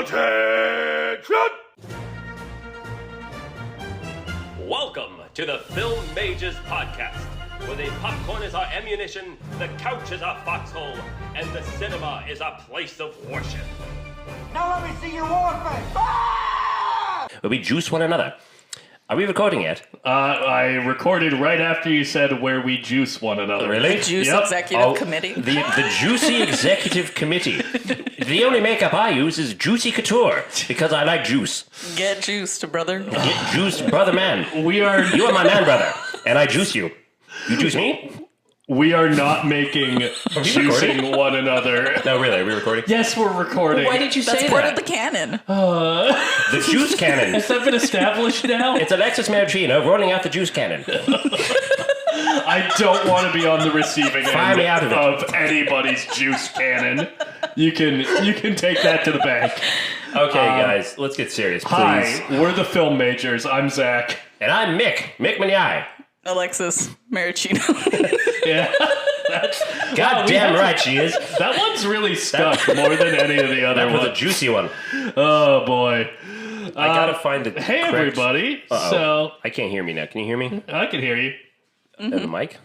Salutations! Welcome to the Film Mages Podcast, where the popcorn is our ammunition, the couch is our foxhole, and the cinema is our place of worship. Now let me see your war face. Ah! Where we juice one another. Are we recording yet? I recorded right after you said where we juice one another. Really? Juice Yep. Executive Committee. The Juicy Executive Committee. The only makeup I use is Juicy Couture, because I like juice. Get juiced, brother. Get juiced, brother man. You are my man, brother, and I juice you. You juice me? We are not making juicing one another. No, really, are we recording? Yes, we're recording. Why did you That's say part that? of the canon. The juice cannon. Has that been established now? It's Alexis Maricino rolling out the juice cannon. I don't want to be on the receiving Fire end me out of it. anybody's juice cannon. You can take that to the bank. Okay, guys, let's get serious, please. Hi, we're the Film Majors. I'm Zach. And I'm Mick Mignai. Alexis Maricino. Yeah. God damn right she is. That one's really stuck more than any of the other That was a ones. juicy one. Oh, boy. I gotta find the Hey, correct- everybody. Uh-oh. So, I can't hear me now. Can you hear me? I can hear you. The mic?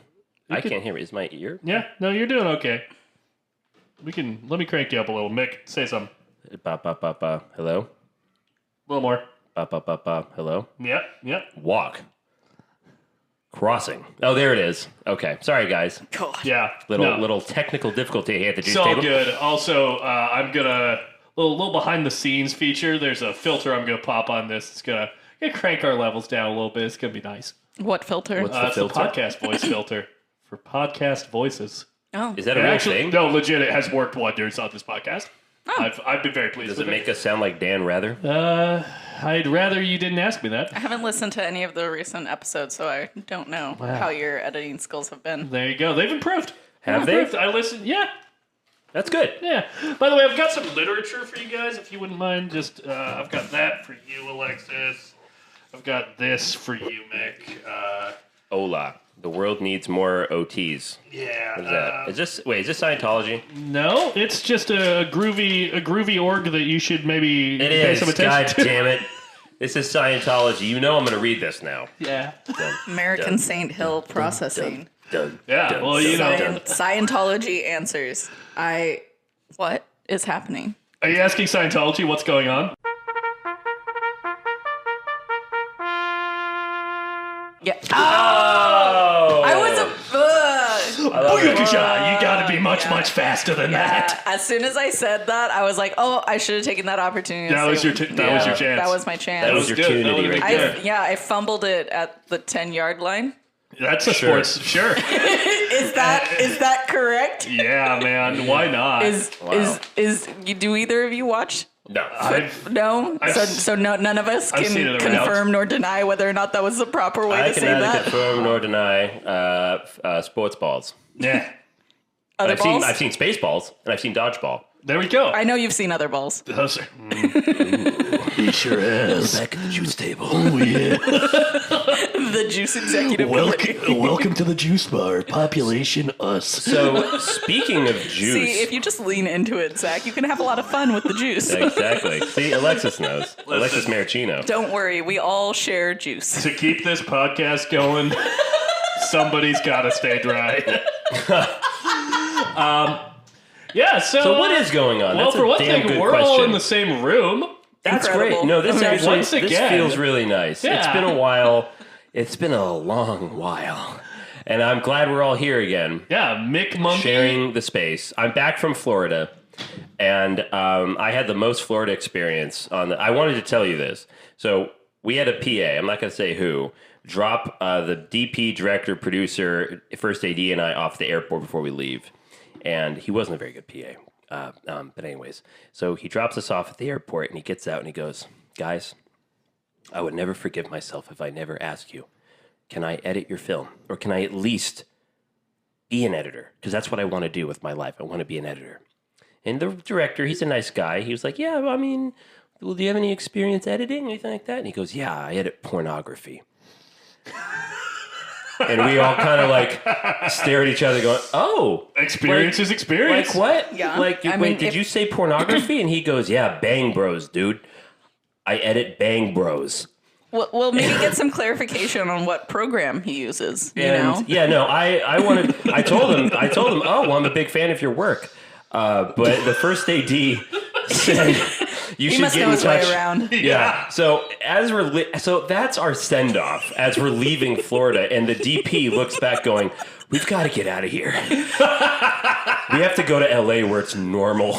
I can't hear me. Is my ear? Yeah, no, you're doing okay. Let me crank you up a little. Mick, say something. Ba ba ba ba. Hello? A little more. Ba ba ba ba. Hello? Yep. Walk. Crossing. Oh, there it is. Okay. Sorry, guys. God. Yeah. Little technical difficulty here at the juice It's all table. good. Also, I'm gonna little behind the scenes feature. There's a filter I'm gonna pop on this. It's gonna crank our levels down a little bit. It's gonna be nice. What filter? What's the It's the filter? podcast voice filter for podcast voices. Oh. Is that a And real actually, thing? no, legit, it has worked wonders on this podcast. I've been very pleased Does with it make us sound like Dan Rather? I'd rather you didn't ask me that. I haven't listened to any of the recent episodes, so I don't know how your editing skills have been. There you go. They've improved. Have they? I listened. Yeah. That's good. Yeah. By the way, I've got some literature for you guys, if you wouldn't mind. Just, I've got that for you, Alexis. I've got this for you, Mick. Hola. The world needs more OTs. Yeah. What is that? Is this Scientology? No, it's just a groovy org that you should maybe It pay is. some attention God to. damn it. This is Scientology. You know I'm going to read this now. Yeah. American Saint Hill Processing. Dun, Yeah. dun, Well, you know. Scientology answers. What is happening? Are you asking Scientology what's going on? Yeah. Oh! I was Booyakasha! You gotta be much faster than that. As soon as I said that, I was like, "Oh, I should have taken that opportunity." That to was say- your chance. That was my chance. That was your good. That opportunity would've right been there. I fumbled it at the 10-yard line. That's a Sure. sports. Sure. Is that correct? Yeah, man. Why not? Wow. Do either of you watch? No. No. So none of us I've seen it can around. confirm nor deny whether or not that was the proper way I to can say neither that. confirm nor deny sports balls. Yeah. Other balls? I've seen Spaceballs, and I've seen Dodgeball. There we go. I know you've seen other balls. Those are, he sure has. Back at the juice table. Oh, yeah. The Juice Executive Committee. Welcome to the juice bar. Population us. So, speaking of juice... See, if you just lean into it, Zach, you can have a lot of fun with the juice. Exactly. See, Alexis knows. Alexis Maricino. Don't worry, we all share juice. To keep this podcast going, somebody's got to stay dry. Yeah, So what is going on? Well, That's for a one damn thing, good we're question. all in the same room. That's Incredible. great. No, this Okay. actually Once this again. feels really nice. Yeah. It's been a while. It's been a long while. And I'm glad we're all here again, Yeah, Mick Monkey. sharing the space. I'm back from Florida, and I had the most Florida experience I wanted to tell you this. So we had a PA, I'm not going to say who, drop the DP, director, producer, first AD, and I off the airport before we leave. And he wasn't a very good PA. But anyways, so he drops us off at the airport, and he gets out, and he goes, guys, I would never forgive myself if I never asked you, can I edit your film? Or can I at least be an editor? Because that's what I want to do with my life. I want to be an editor. And the director, he's a nice guy. He was like, yeah, well, I mean, well, do you have any experience editing, anything like that? And he goes, yeah, I edit pornography. And we all kind of like stare at each other going, oh. Experience is experience. Like what? Yeah. Like, wait, did you say pornography? And he goes, yeah, Bang Bros, dude. I edit Bang Bros. Well, maybe get some clarification on what program he uses. You And know? yeah, no, I wanted. I told him. Oh, well, I'm a big fan of your work. But the first AD said you He should must get know in his way touch. around. Yeah. So as we're so that's our send off as we're leaving Florida, and the DP looks back, going, "We've got to get out of here. We have to go to LA where it's normal."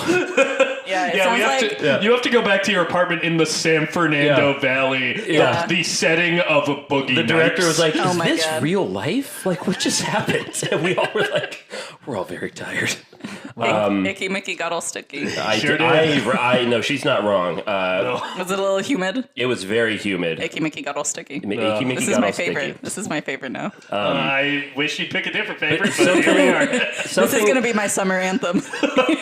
Yeah, it Yeah, sounds we have like to. You have to go back to your apartment in the San Fernando Valley. Yeah. The setting of a boogie. The director was like, Oh "Is my this God. real life? Like, what just happened?" And we all were like, "We're all very tired." Icky Mickey got all sticky. I Sure did. I no, she's not wrong. Was it a little humid? It was very humid. Icky Mickey got all sticky. Icky Mickey This got is my all sticky. favorite. This is my favorite now. I wish you'd pick a different favorite, but here we are. This is going to be my summer anthem.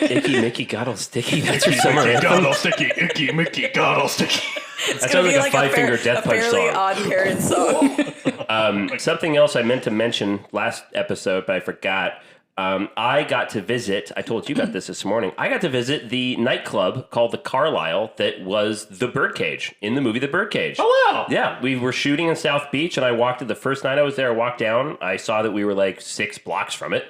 Icky Mickey got all sticky. That's your summer Mickey got anthem. all sticky. Icky Mickey got all sticky. It's That gonna sounds be like a five-finger death a punch Fairly song. Odd Parents song. Something else I meant to mention last episode, but I forgot. I got to visit, I told you about this morning, I got to visit the nightclub called the Carlisle that was the Birdcage, in the movie The Birdcage. Oh, wow. Yeah, we were shooting in South Beach, and I walked, the first night I was there, I walked down, I saw that we were like 6 blocks from it.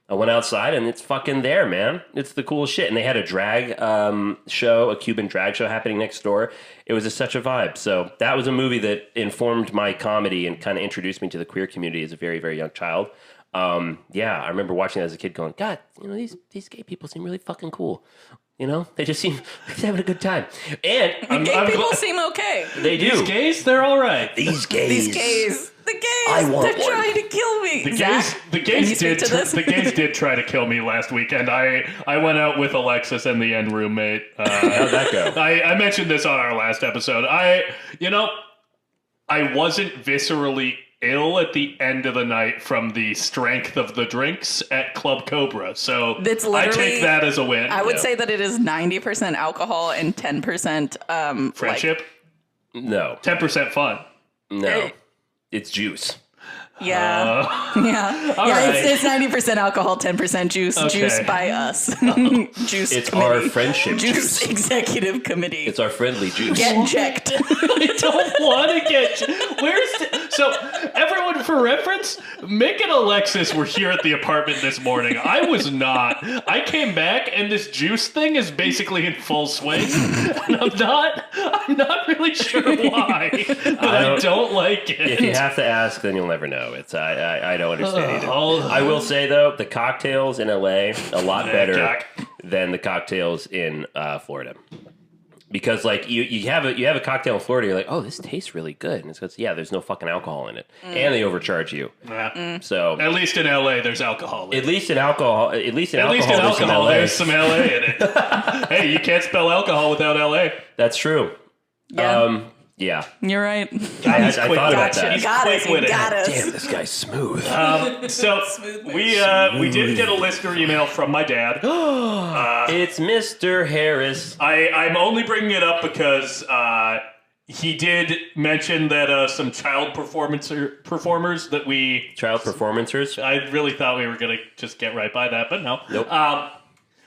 I went outside, and it's fucking there, man. It's the coolest shit. And they had a drag show, a Cuban drag show happening next door. It was such a vibe. So that was a movie that informed my comedy and kind of introduced me to the queer community as a very, very young child. Yeah, I remember watching it as a kid going, God, you know, these gay people seem really fucking cool. You know, they just seem like they're having a good time. And Gay people seem okay. they do. These gays, they're all right. These gays. These gays. The gays. I want They're one. trying to kill me. The Zach, gays can you speak did. to this? The gays did try to kill me last weekend. I went out with Alexis and the end roommate. How'd that go? I mentioned this on our last episode. I wasn't viscerally ill at the end of the night from the strength of the drinks at Club Cobra. So That's I literally- take that as a win. I would say that it is 90% alcohol and 10% Friendship, No. 10% fun. No. It's juice. Yeah. Yeah. right. It's 90% alcohol, 10% juice. Okay. Juice by us. Juice It's committee. our friendship Juice juice. executive committee. It's our friendly juice. Get checked. I don't want to get. So everyone, for reference, Mick and Alexis were here at the apartment this morning. I was not. I came back and this juice thing is basically in full swing, and I'm not really sure why, but I don't like it. If you have to ask, then you'll never know. It's I don't understand either. Oh. I will say though, the cocktails in LA a lot better cock. than the cocktails in Florida. Because like you have a cocktail in Florida, you're like, oh, this tastes really good, and it's because there's no fucking alcohol in it, and they overcharge you. Yeah. So At least in LA, there's alcohol. at least in alcohol, there's some there's LA. some LA in it. Hey, you can't spell alcohol without LA. That's true. Yeah. Yeah, You're right. I thought about Gotcha. that. Got us. quick with You it. got us. Damn, this guy's smooth. So we did get a listener email from my dad. It's Mr. Harris. I'm only bringing it up because he did mention that some child performers that we... Child performancers. I really thought we were going to just get right by that, but no. Nope.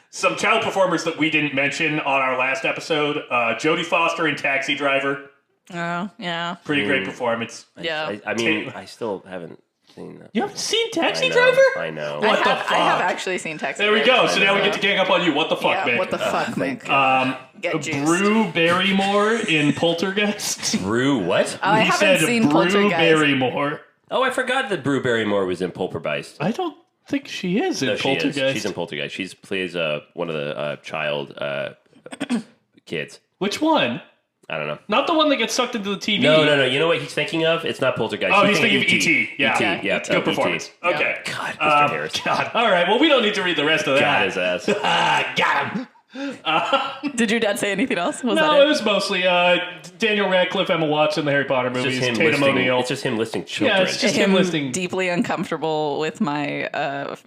Some child performers that we didn't mention on our last episode. Jodie Foster in Taxi Driver. Oh, yeah. Pretty great performance. Yeah. I mean, I still haven't seen that. You haven't seen I Taxi know, Driver? I know. What the I have fuck? actually seen Taxi There we Driver. go. So now we get to gang up on you. What the fuck, Yeah, Mick? what the fuck, Mick? Get juiced. Brew Barrymore in Poltergeist. Brew what? I He haven't said seen Brew Poltergeist. Barrymore. Oh, I forgot that Brew Barrymore was in Poltergeist. I don't think she is in No, she Poltergeist. is. She's in Poltergeist. She plays one of the child kids. Which one? I don't know. Not the one that gets sucked into the TV. No. You know what he's thinking of? It's not Poltergeist. Oh, he's thinking of E.T. Yeah. E.T. Yeah, Good performance. E.T. Okay. God, Mr. Harris. God. All right. Well, we don't need to read the rest of Got that. his ass. Got him. Did your dad say anything else? Was No, that it was mostly Daniel Radcliffe, Emma Watson, the Harry Potter It's movies, just him Tatum listing. O'Neal. It's just him listing children. Yeah, it's just him him listing. deeply uncomfortable with my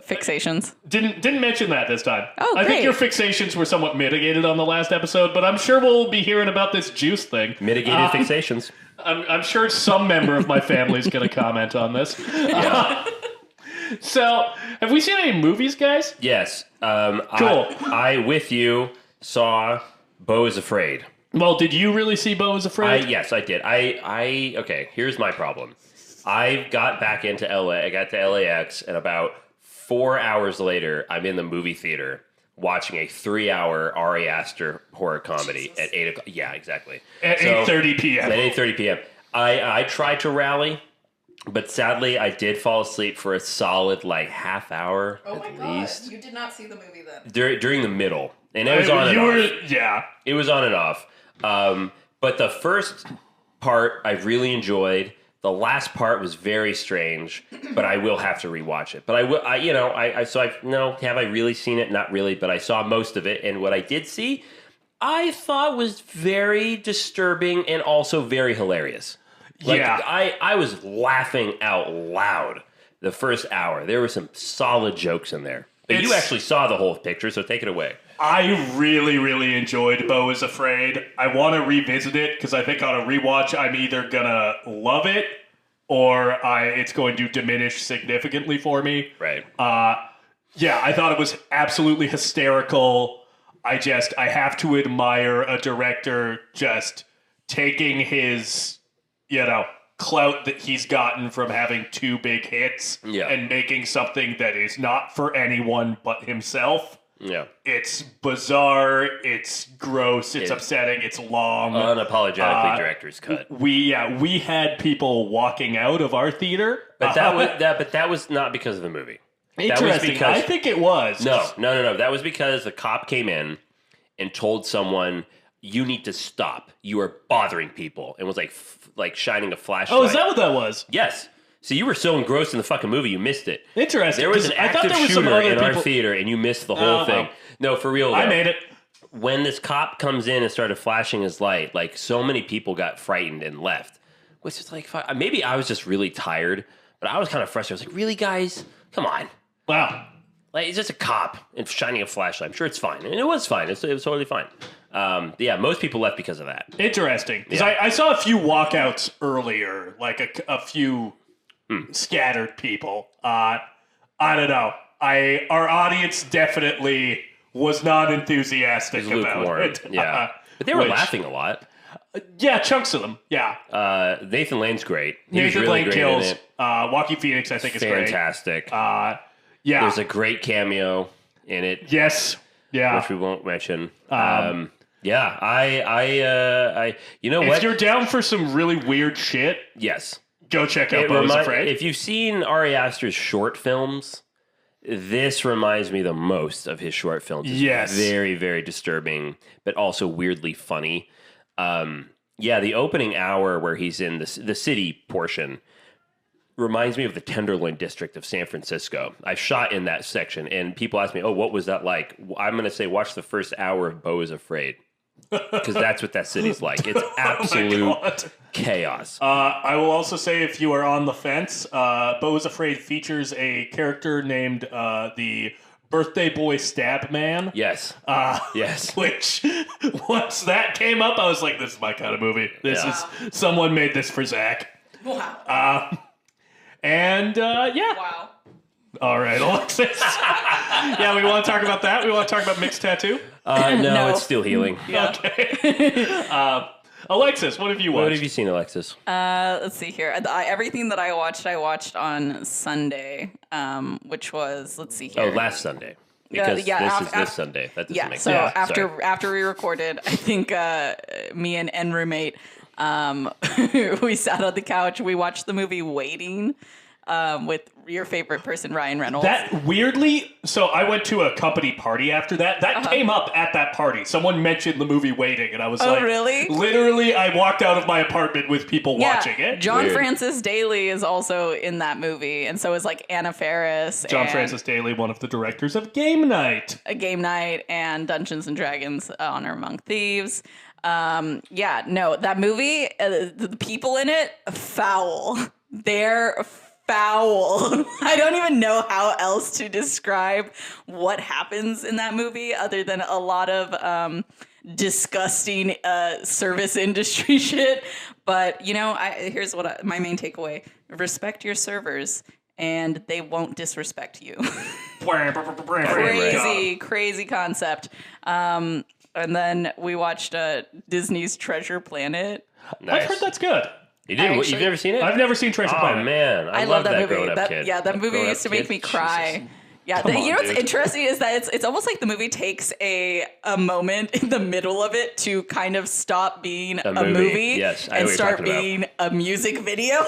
fixations? Didn't mention that this time. Oh, I think great. your fixations were somewhat mitigated on the last episode, but I'm sure we'll be hearing about this juice thing. Mitigated fixations. I'm sure some member of my family is going to comment on this. Yeah. So, have we seen any movies, guys? Yes. Cool. I with you saw Beau is Afraid. Well, did you really see Beau is Afraid? Yes, I did. Okay, here's my problem. I got back into LA. I got to LAX, and about 4 hours later, I'm in the movie theater watching a 3-hour Ari Aster horror comedy at 8 o'clock. Yeah, exactly. At 8:30 p.m. At 8:30 p.m. I tried to rally, but sadly, I did fall asleep for a solid half hour at least. You did not see the movie then. During the middle, and it was on and off. Yeah. It was on and off. But the first part I really enjoyed. The last part was very strange, but I will have to rewatch it. But I will, have I really seen it? Not really, but I saw most of it. And what I did see, I thought was very disturbing and also very hilarious. I was laughing out loud the first hour. There were some solid jokes in there. But you actually saw the whole picture, so take it away. I really, really enjoyed Beau is Afraid. I want to revisit it because I think on a rewatch, I'm either going to love it or it's going to diminish significantly for me. Right. I thought it was absolutely hysterical. I have to admire a director just taking his, clout that he's gotten from having 2 big hits and making something that is not for anyone but himself. Yeah. It's bizarre, it's gross, it's upsetting, it's long. Unapologetically director's cut. We had people walking out of our theater. But that was not because of the movie. Interesting. I think it was. No. That was because the cop came in and told someone, you need to stop. You are bothering people. And was like shining a flashlight. Oh, is that what that was? Yes. So you were so engrossed in the fucking movie, you missed it. Interesting. There was an active shooter in our theater, and you missed the whole thing. Well, No, for real, though. I made it. When this cop comes in and started flashing his light, so many people got frightened and left. Which is maybe I was just really tired, but I was kind of frustrated. I was like, really, guys? Come on. Wow. It's just a cop and shining a flashlight. I'm sure it's fine. And it was fine. It was totally fine. Most people left because of that. Interesting. Because I saw a few walkouts earlier, a few scattered people. I don't know. Our audience definitely was not enthusiastic about it. Yeah. But they were laughing a lot. Yeah, chunks of them. Yeah. Nathan Lane's great. Nathan Lane kills. Joaquin Phoenix, I think, is fantastic. great. There's a great cameo in it. Yes. Yeah. Which we won't mention. You know what? If you're down for some really weird shit, yes, go check out Beau is Afraid. If you've seen Ari Aster's short films, this reminds me the most of his short films. It's yes. very, very disturbing, but also weirdly funny. The opening hour where he's in the city portion reminds me of the Tenderloin district of San Francisco. I shot in that section, and people ask me, oh, what was that like? I'm going to say watch the first hour of Beau is Afraid, because that's what that city's like. It's absolute chaos. I will also say, if you are on the fence, Beau is Afraid features a character named the Birthday Boy Stab Man. Yes. Yes. Which, once that came up, I was like, this is my kind of movie. This is, someone made this for Zach. Wow. Wow. All right, Alexis. We want to talk about that? We want to talk about mixed tattoo? No, it's still healing. Yeah. Okay. Alexis, what have you watched? What have you seen, Alexis? Let's see here. Everything that I watched on Sunday, which was, let's see here. Oh, last Sunday. Because this Sunday. That doesn't make sense. After we recorded, I think me and roommate, we sat on the couch. We watched the movie Waiting with your favorite person, Ryan Reynolds. That weirdly, so I went to a company party after that. That came up at that party. Someone mentioned the movie Waiting, and I was like, really? Literally, I walked out of my apartment with people watching it. John Francis Daley is also in that movie, and so is Anna Faris. John Francis Daley, one of the directors of Game Night. And Dungeons and Dragons: Honor Among Thieves. That movie, the people in it, foul. They're foul. I don't even know how else to describe what happens in that movie other than a lot of disgusting service industry shit. But here's what my main takeaway: respect your servers, and they won't disrespect you. Crazy concept. And then we watched Disney's Treasure Planet. Nice. I've heard that's good. You did? You've never seen it? I've never seen Treasure Planet. Oh, man. I love love that movie. growing up kid. Yeah, that movie used to make me cry. Jesus. Yeah, Come on, what's dude. interesting is that it's almost like the movie takes a moment in the middle of it to kind of stop being a movie Yes, I know and what you're start talking about. being a music video.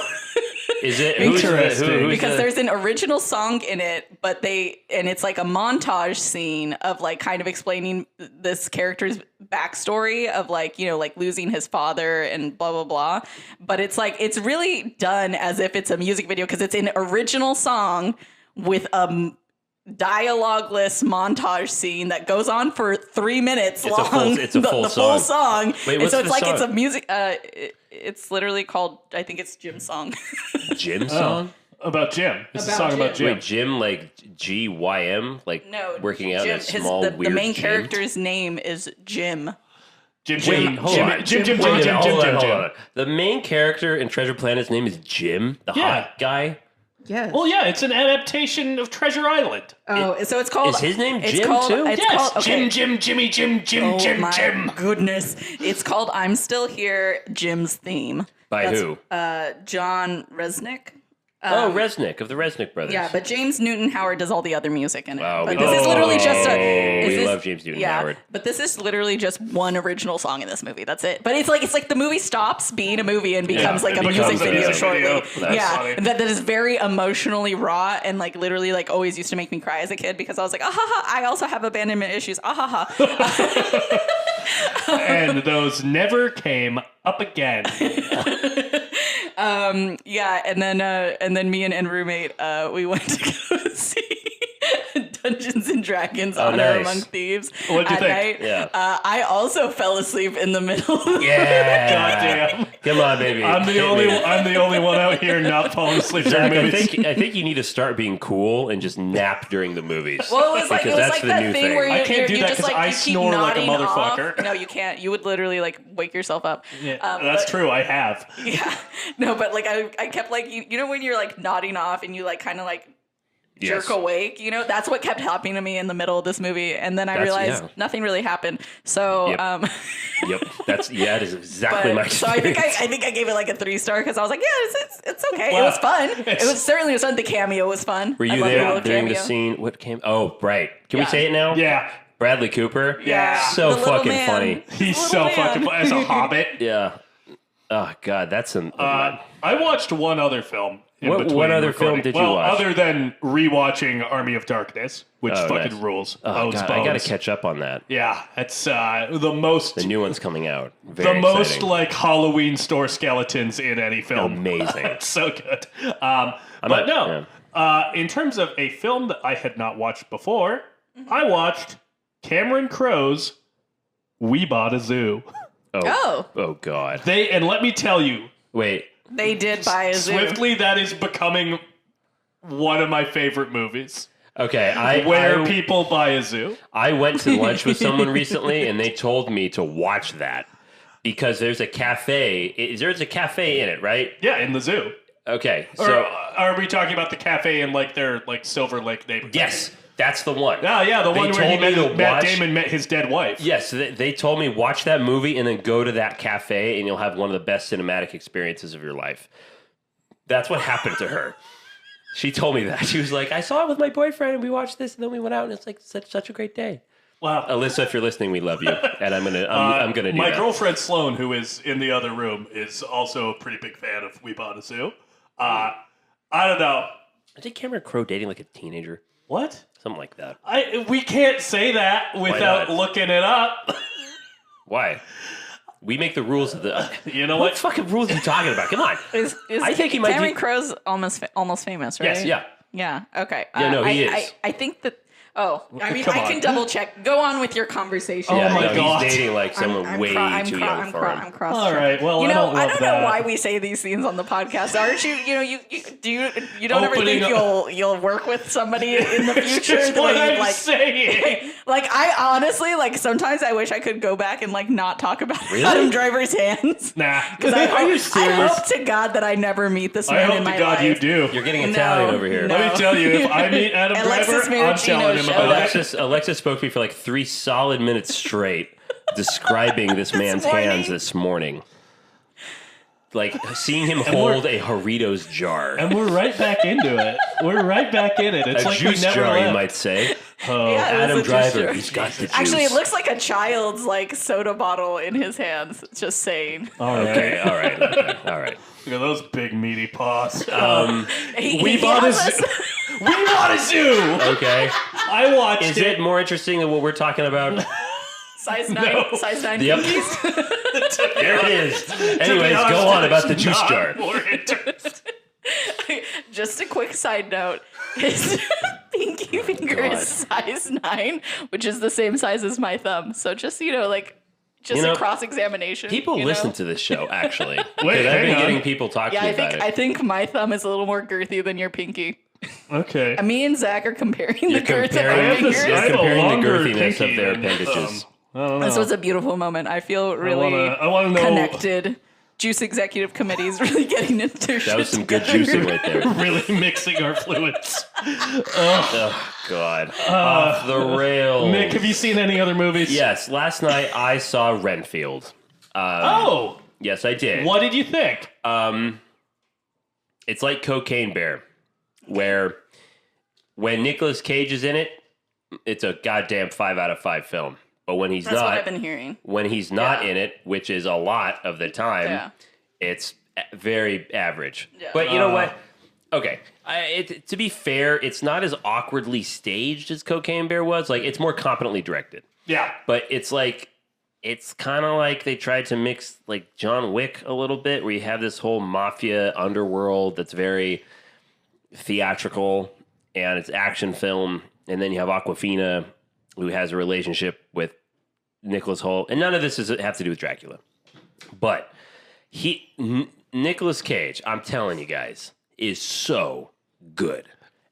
Is it? Interesting. Because there's an original song in it, and it's like a montage scene of like kind of explaining this character's backstory of like, like losing his father and blah, blah, blah. But it's like, it's really done as if it's a music video because it's an original song with a dialogueless montage scene that goes on for 3 minutes long. It's a full the song. full song. Wait, and what's so it's the like song? it's a music. It's literally called. I think it's Jim's song. Jim song? About Jim. It's a About song Jim. about Jim. Wait, Jim like GYM? Like No, working out Jim, in a small the weird main gym? character's name is Jim. Jim. Wait, hold on. Jim. Wait a minute, hold on. The main character in Treasure Planet's name is Jim, the Yeah. hot guy. Yes. Well, yeah, it's an adaptation of Treasure Island. Oh, so it's called. Is his name it's Jim, called, too? It's Yes, called, okay. Jim, Oh Jim. my goodness! It's called "I'm Still Here." Jim's theme. By who? John Resnick. Resnick of the Resnick brothers. Yeah, but James Newton Howard does all the other music in it. Wow, but we this is literally just we love James Newton Howard. But this is literally just one original song in this movie. That's it. But it's like the movie stops being a movie and becomes like it a music becomes a video music shortly. video. That's Yeah, funny. that is very emotionally raw and like literally like always used to make me cry as a kid because I was like, ah ha ha, I also have abandonment issues. Ah ha ha. And those never came up again. Yeah, and then me and roommate, we went to go see Dungeons and Dragons Honor nice. Among Thieves. What'd you at think? Night. Yeah. I also fell asleep in the middle. Yeah. Goddamn. Come on, baby. I'm the only one out here not falling asleep Zach, during I movies. think you need to start being cool and just nap during the movies. Well, it was like Because that's the that new thing thing. where I you, can't do you that just 'cause like I you keep snore like a nodding off. motherfucker. No, you can't. You would literally like wake yourself up. Yeah, that's true. I have. Yeah. No, but like I kept like you know when you're like nodding off and you like kind of like jerk awake, that's what kept happening to me in the middle of this movie, and then I realized nothing really happened. So Yep. Yep, that is exactly my so experience. I think I gave it like a 3-star because I was like, yeah, it's okay. Wow. It was fun. It was certainly fun. The cameo was fun. Were I you love there little during the cameo. scene? What came? Oh, right. Can we Yeah. say it now? Yeah. Bradley Cooper. Yeah. So The little fucking man. funny. He's Little so man. fucking as a hobbit. Yeah. Oh God, that's some. I watched one other film. in What between other film recording. did you watch? Other than rewatching Army of Darkness, which Oh, fucking nice. rules. oh Bones, God, I gotta bones. catch up on that. Yeah, it's the most The new one's coming out. Very the most exciting. like Halloween store skeletons in any film. Amazing. It's so good. In terms of a film that I had not watched before, I watched Cameron Crowe's We Bought a Zoo. Oh God. And let me tell you, Wait. They did buy a zoo. swiftly that is becoming one of my favorite movies. Okay. Where people buy a zoo. I went to lunch with someone recently, and they told me to watch that because there's a cafe. There's a cafe in it, right? Yeah, in the zoo. Okay. Or So are we talking about the cafe in like their like Silver Lake neighborhood? yes, that's the one. Yeah, the one where told me to Matt watch- Damon met his dead wife. Yes, they told me watch that movie and then go to that cafe and you'll have one of the best cinematic experiences of your life. That's what happened to her. She told me that. She was like, I saw it with my boyfriend and we watched this and then we went out and it's like such a great day. Wow. Alyssa, if you're listening, we love you. And I'm gonna do My that. girlfriend Sloan, who is in the other room, is also a pretty big fan of We Bought a Zoo. I don't know. Is it Cameron Crowe dating like a teenager? What? Something like that. We can't say that without not? looking it up. Why? We make the rules of the. You know What what? fucking rules are you talking about? Come on. I think he might Cameron be- Crowe's almost famous, right? Yes, yeah. Yeah. Okay. Yeah, no, he is. I think that Oh, I mean, Come I on. can double check. Go on with your conversation. Oh my no, God. he's dating like someone way too young for him. I'm cross. All right, well, you I know, don't I love don't know that. why we say these things on the podcast. Aren't you? You know, you don't ever Opening think up- you'll work with somebody in the future. That's the what way you, I'm saying. like I honestly sometimes I wish I could go back and not talk about Really? Adam Driver's hands. Nah. Because Are you I serious? hope to God that I never meet this I man hope in to my God life. you do. You're getting No, Italian over here. no. Let me tell you, if I meet Adam Alexis Driver, I'm Maricino telling him showed about up. it. Alexis spoke to me for like 3 solid minutes straight, describing this man's morning. hands this morning. Like seeing him hold a Doritos jar. And we're right back into it. We're right back in it. It's A like juice we never jar, left. you might say. Oh, Yeah, it was Adam a juice Driver, jar. he's got the juice. Actually, it looks like a child's soda bottle in his hands. Just saying. all right. Okay, all right, okay, all right. Look at those big meaty paws. He bought a has zoo. We bought a zoo. Okay. I watched Is it. it more interesting than what we're talking about? size 9. No. Size 9 Yep. pinkies. There it is. To be Anyways, honest, go on about the it's juice not jar. more interesting. Just a quick side note. His pinky finger God. is size 9, which is the same size as my thumb. So just, just You know, a cross-examination. People you listen know? to this show, actually. Wait, Because I've hang been on. getting people talk Yeah, to me I about think it. I think my thumb is a little more girthy than your pinky. Okay. Me and Zach are comparing the girth of comparing- our I have fingers. I You're have a comparing the longer girthiness pinky of their than appendages. I don't know. This was a beautiful moment. I feel really I wanna know- connected. Juice Executive Committee is really getting into their That was shit some good together. juicing right there. really mixing our fluids. Oh, God. Off the rails. Nick, have you seen any other movies? Yes, last night I saw Renfield. Oh, Yes, I did. what did you think? It's like Cocaine Bear, where when Nicolas Cage is in it, it's a goddamn 5 out of 5 film. But when he's That's not, what I've been hearing. when he's not Yeah. in it, which is a lot of the time, Yeah. it's very average. Yeah. But you know what? Okay, to be fair, it's not as awkwardly staged as Cocaine Bear was. Like, it's more competently directed. Yeah. But it's kind of like they tried to mix like John Wick a little bit, where you have this whole mafia underworld that's very theatrical and it's action film, and then you have Awkwafina, who has a relationship with Nicholas Hoult, and none of this have to do with Dracula. But Nicolas Cage, I'm telling you guys, is so good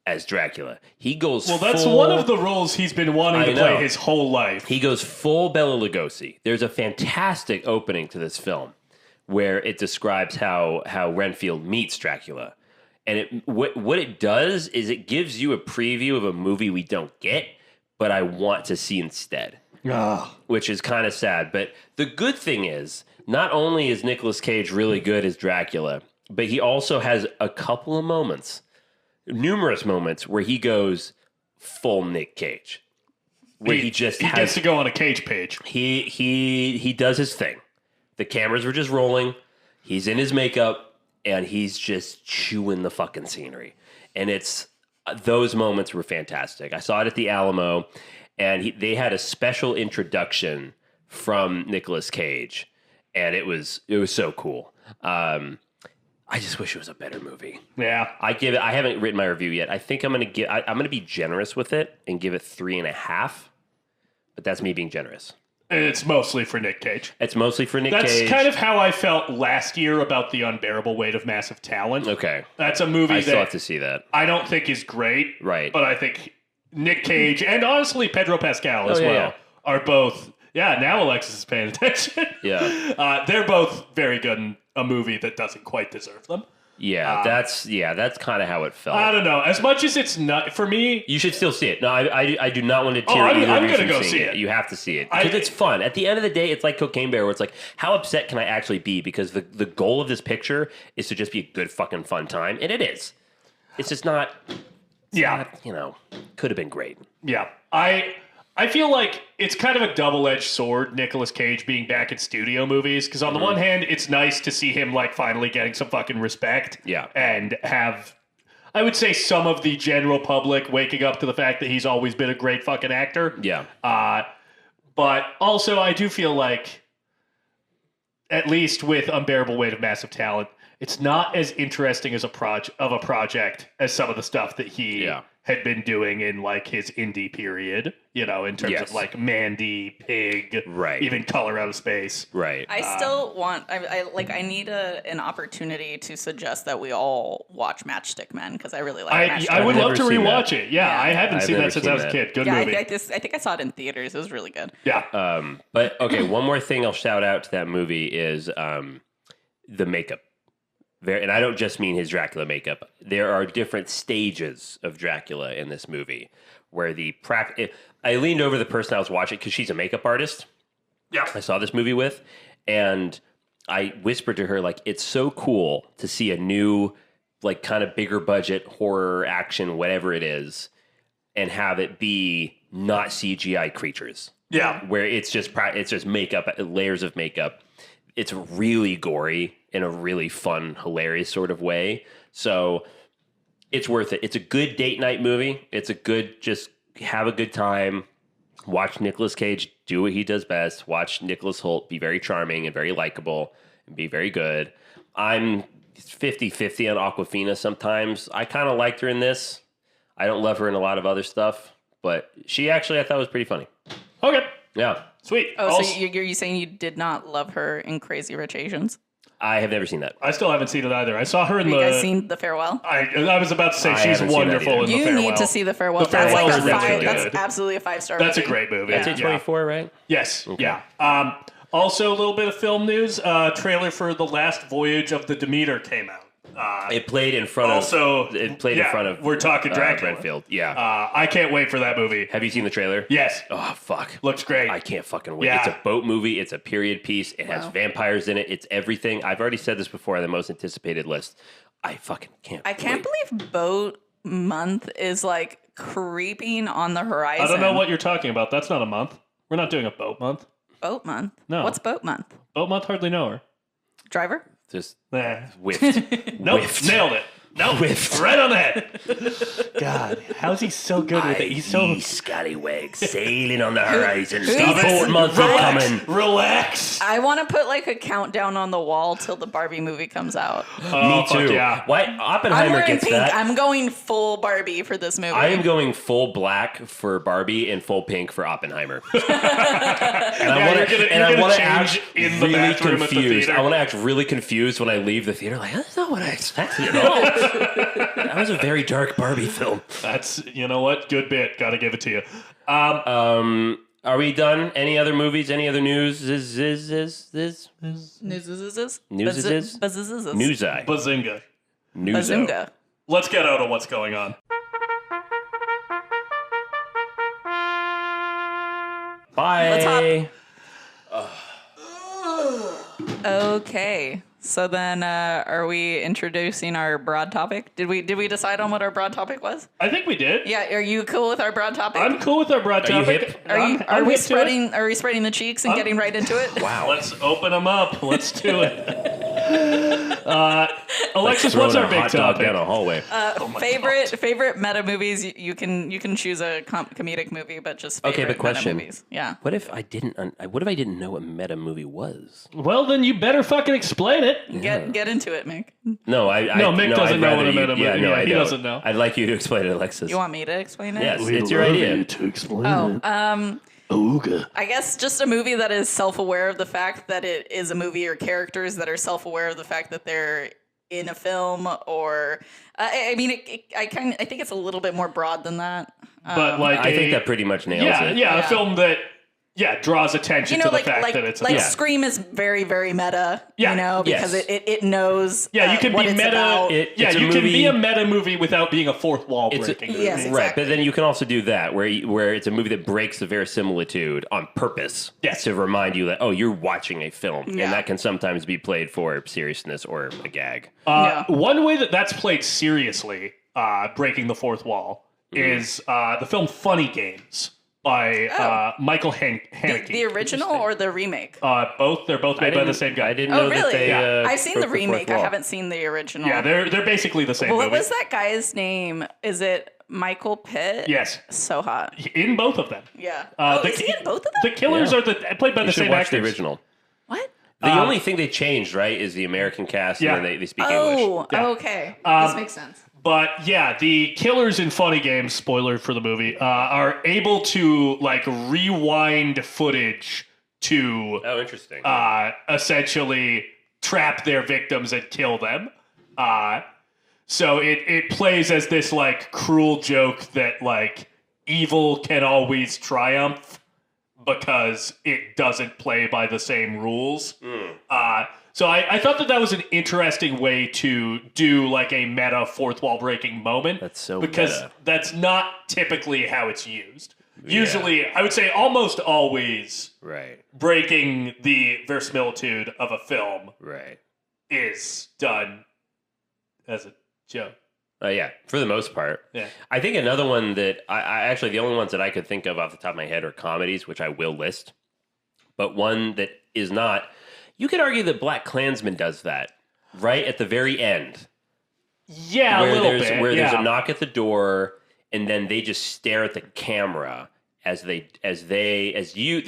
as Dracula. He goes Well, that's full- one of the roles he's been wanting I to play know. his whole life. He goes full Bela Lugosi. There's a fantastic opening to this film where it describes how Renfield meets Dracula. And what it does is it gives you a preview of a movie we don't get, but I want to see instead, which is kind of sad. But the good thing is, not only is Nicolas Cage really good as Dracula, but he also has a couple of moments, numerous moments, where he goes full Nick Cage. Where he just he gets to go on a Cage page. he does his thing. The cameras were just rolling. He's in his makeup and he's just chewing the fucking scenery. And it's those moments were fantastic. I saw it at the Alamo, and they had a special introduction from Nicolas Cage, and it was so cool. I just wish it was a better movie. Yeah. I haven't written my review yet. I think I'm gonna be generous with it and give it 3.5. But that's me being generous. It's mostly for Nick Cage. It's mostly for Nick That's Cage. kind of how I felt last year about The Unbearable Weight of Massive Talent. Okay. That's a movie I still that have to see that. I don't think is great. Right. But I think Nick Cage and honestly Pedro Pascal as yeah, well yeah. are both. Yeah, now Alexis is paying attention. Yeah. They're both very good in a movie that doesn't quite deserve them. Yeah, that's kind of how it felt. I don't know. As much as it's not for me, You should still see it. No, I do not want to tear I'm either of you gonna from go seeing see it. it. You have to see it because it's fun. At the end of the day, it's like Cocaine Bear, where it's like, how upset can I actually be? Because the goal of this picture is to just be a good fucking fun time, and it is. It's just not. yeah. Could have been great. Yeah. I feel like it's kind of a double-edged sword, Nicolas Cage being back in studio movies, because on the one hand, it's nice to see him like finally getting some fucking respect. Yeah. And have, I would say, some of the general public waking up to the fact that he's always been a great fucking actor. Yeah. But also, I do feel like, at least with Unbearable Weight of Massive Talent, it's not as interesting as a project as some of the stuff that he had been doing in like his indie period, you know, in terms of like Mandy, Pig, Right. even Color Out of Space. Right. I still want. I need an opportunity to suggest that we all watch Matchstick Men because I really like. Matchstick I would Men. love to never seen rewatch that. it. Yeah, I haven't I've seen never that since seen I was a that. kid. Good Yeah, movie. I think I saw it in theaters. It was really good. Yeah. But okay, one more thing I'll shout out to that movie is the makeup. And I don't just mean his Dracula makeup. There are different stages of Dracula in this movie where I leaned over the person I was watching because she's a makeup artist. Yeah. I saw this movie with, and I whispered to her, like, it's so cool to see a new, like, kind of bigger budget horror action, whatever it is, and have it be not CGI creatures. Yeah. Where it's just makeup, layers of makeup. It's really gory in a really fun, hilarious sort of way. So it's worth it. It's a good date night movie. It's a good, just have a good time. Watch Nicolas Cage do what he does best. Watch Nicholas Hoult be very charming and very likable and be very good. I'm 50-50 on Awkwafina sometimes. I kind of liked her in this. I don't love her in a lot of other stuff, but she actually I thought was pretty funny. Okay. Yeah. Sweet. Oh, Also, so you're saying you did not love her in Crazy Rich Asians? I have never seen that. I still haven't seen it either. I saw her in Have you guys seen The Farewell? I was about to say I she's haven't seen that wonderful either. in The You Farewell. need to see The Farewell. The Farewell that's is like really that's good. absolutely a 5-star. That's a movie. great movie. It's Yeah. 24, right? Yes. Yeah. Also, a little bit of film news. Trailer for The Last Voyage of the Demeter came out. It played in front of. We're talking Dracula. Renfield. Yeah. I can't wait for that movie. Have you seen the trailer? Yes. Oh fuck. Looks great. I can't fucking wait. Yeah. It's a boat movie. It's a period piece. It has vampires in it. It's everything. I've already said this before on the most anticipated list. I fucking can't. I can't believe Boat Month is like creeping on the horizon. I don't know what you're talking about. That's not a month. We're not doing a boat month. Boat Month. No. What's Boat Month? Boat month, hardly know her. Driver. Just Nah. whiffed. Nope. Whiffed. Nailed it. Nope. Whiffed. Right on the head. God, how's he so good with it? He's so... scallywag sailing on the horizon. Stop it. Boat month coming. Relax. I want to put like a countdown on the wall till the Barbie movie comes out. Me too. Fuck yeah. Why I'm Oppenheimer wearing gets pink. that? I'm going full Barbie for this movie. I am going full black for Barbie and full pink for Oppenheimer. And I want to act in the really bathroom at the confused. theater. I want to act really confused when I leave the theater. Like, that's not what I expected at all. That was a very dark Barbie film. That's, you know what? Good bit. Gotta give it to you. Are we done? Any other movies? Any other news? News. Newseye. Bazinga. Bazunga. Let's get out of what's going on. Bye. Okay. So then, are we introducing our broad topic? Did we decide on what our broad topic was? I think we did. Yeah. Are you cool with our broad topic? I'm cool with our broad Are you topic. hip? Are we hip to it. Are we spreading the cheeks and getting right into it? Wow. Let's open them up. Let's do it. Alexis, what's Throwing our a big hot dog topic? down a hallway. Favorite meta movies. You can choose a comedic movie, but just favorite but question. meta movies. Yeah. What if I didn't know what meta movie was? Well, then you better fucking explain it. Get into it, Mick. No, Mick doesn't know what a meta movie is. Yeah, he don't. doesn't know. I'd like you to explain it, Alexis. You want me to explain it? Yes, it's your idea. To explain Oh, I guess just a movie that is self-aware of the fact that it is a movie, or characters that are self-aware of the fact that they're in a film, or I think it's a little bit more broad than that. But like, I think that pretty much nails it. Yeah, a film that draws attention to the fact that it's Scream is very, very meta. Yeah. Because Yes. it knows. you can what be it's meta. about. It's a you can be movie- a meta movie without being a fourth wall breaking movie. Yes, Right, exactly. but then you can also do that where it's a movie that breaks the verisimilitude on purpose to remind you that, oh, you're watching a film. Yeah. And that can sometimes be played for seriousness or a gag. One way that's played seriously, breaking the fourth wall, is the film Funny Games by Michael Haneke. The original or the remake? Both. They're both made by the same guy. I didn't know really? that they I've seen the broke fourth remake. I wall. haven't seen the original. Yeah, they're basically the same Well, movie. what was that guy's name? Is it Michael Pitt? Yes. So hot. In both of them. Yeah. Is he in both of them? The killers Yeah. are played by You the should same watch actors. the original. What? The only thing they changed, right, is the American cast, Yeah. and then they speak English. Oh, Yeah. okay. This makes sense. But yeah, the killers in Funny Games, spoiler for the movie, are able to like rewind footage to Interesting. essentially trap their victims and kill them. So it plays as this like cruel joke that like evil can always triumph because it doesn't play by the same rules. So I thought that was an interesting way to do like a meta fourth wall breaking moment. That's so because meta. that's not typically how it's used. Usually, I would say almost always, Right. breaking the verisimilitude of a film Right. is done as a joke. Yeah, for the most part. Yeah. I think another one that I actually, the only ones that I could think of off the top of my head are comedies, which I will list. But one that is not, you could argue that Black Klansman does that right at the very end. Yeah, a little bit. Where there's a knock at the door, and then they just stare at the camera as the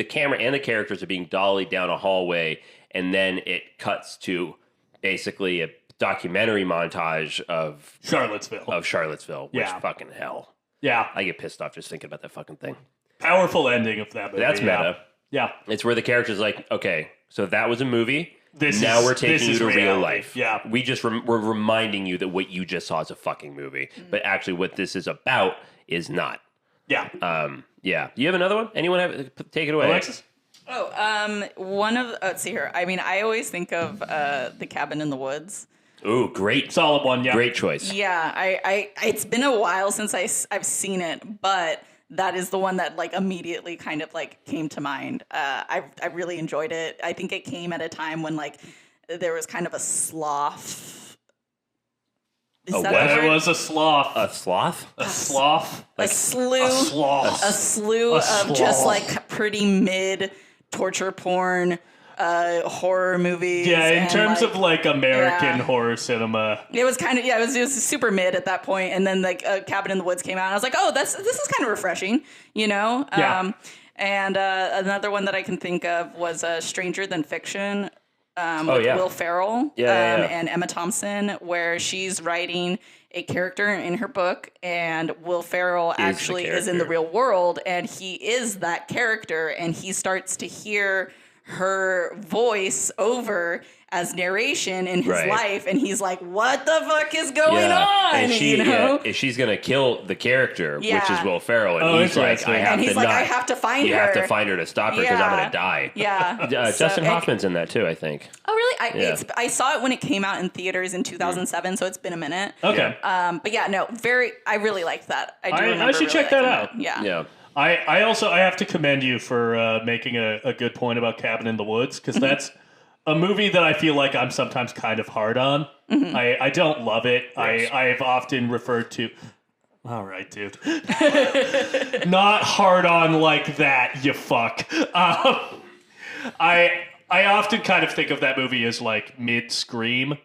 camera and the characters are being dollied down a hallway, and then it cuts to basically a documentary montage of Charlottesville. which Yeah. fucking hell. Yeah. I get pissed off just thinking about that fucking thing. Powerful ending of that movie. That's meta. Yeah. It's where the character's like, okay, so that was a movie. This now is- we're this taking you is to real reality. life. Yeah. We just we're reminding you that what you just saw is a fucking movie, but actually what this is about is not. Yeah. Yeah. You have another one? Anyone have take it away? Alexis? Let's see here. I mean, I always think of The Cabin in the Woods. Ooh, great. Solid one, yeah. Great choice. Yeah, I it's been a while since I've seen it, but that is the one that like immediately kind of like came to mind. I really enjoyed it. I think it came at a time when like there was kind of a sloth. Is that the It word? was a sloth. A sloth? A sloth? a slew, A sloth. a slew A of just sloth. like pretty mid torture porn horror movies. Yeah, in and, terms of like American yeah. horror cinema. It was kind of it was super mid at that point, and then like Cabin in the Woods came out, and I was like, oh, this is kind of refreshing, you know. Yeah. And another one that I can think of was Stranger Than Fiction. With yeah. Will Ferrell Yeah. and Emma Thompson, where she's writing a character in her book, and Will Ferrell actually is in the character. real world, and he is that character, and he starts to hear her voice over as narration in his Right. life, and he's like, what the fuck is going on? And she, you know? and she's gonna kill the character, which Yeah. is Will Ferrell, and Oh, he's like, interesting. I have And he's to like, not. I have to find you her. have to find her to stop her because I'm Yeah. gonna die. Yeah. Justin Hoffman's in that too, I think. Oh, really? Yeah. I saw it when it came out in theaters in 2007, so it's been a minute. Okay. But yeah, no, I really liked that. I I should check that out. Yeah. Yeah. I also have to commend you for making a good point about Cabin in the Woods, because that's a movie that I feel like I'm sometimes kind of hard on. I don't love it. I've often referred to. All right, dude. Not hard on like that, you fuck. I often kind of think of that movie as like mid Scream.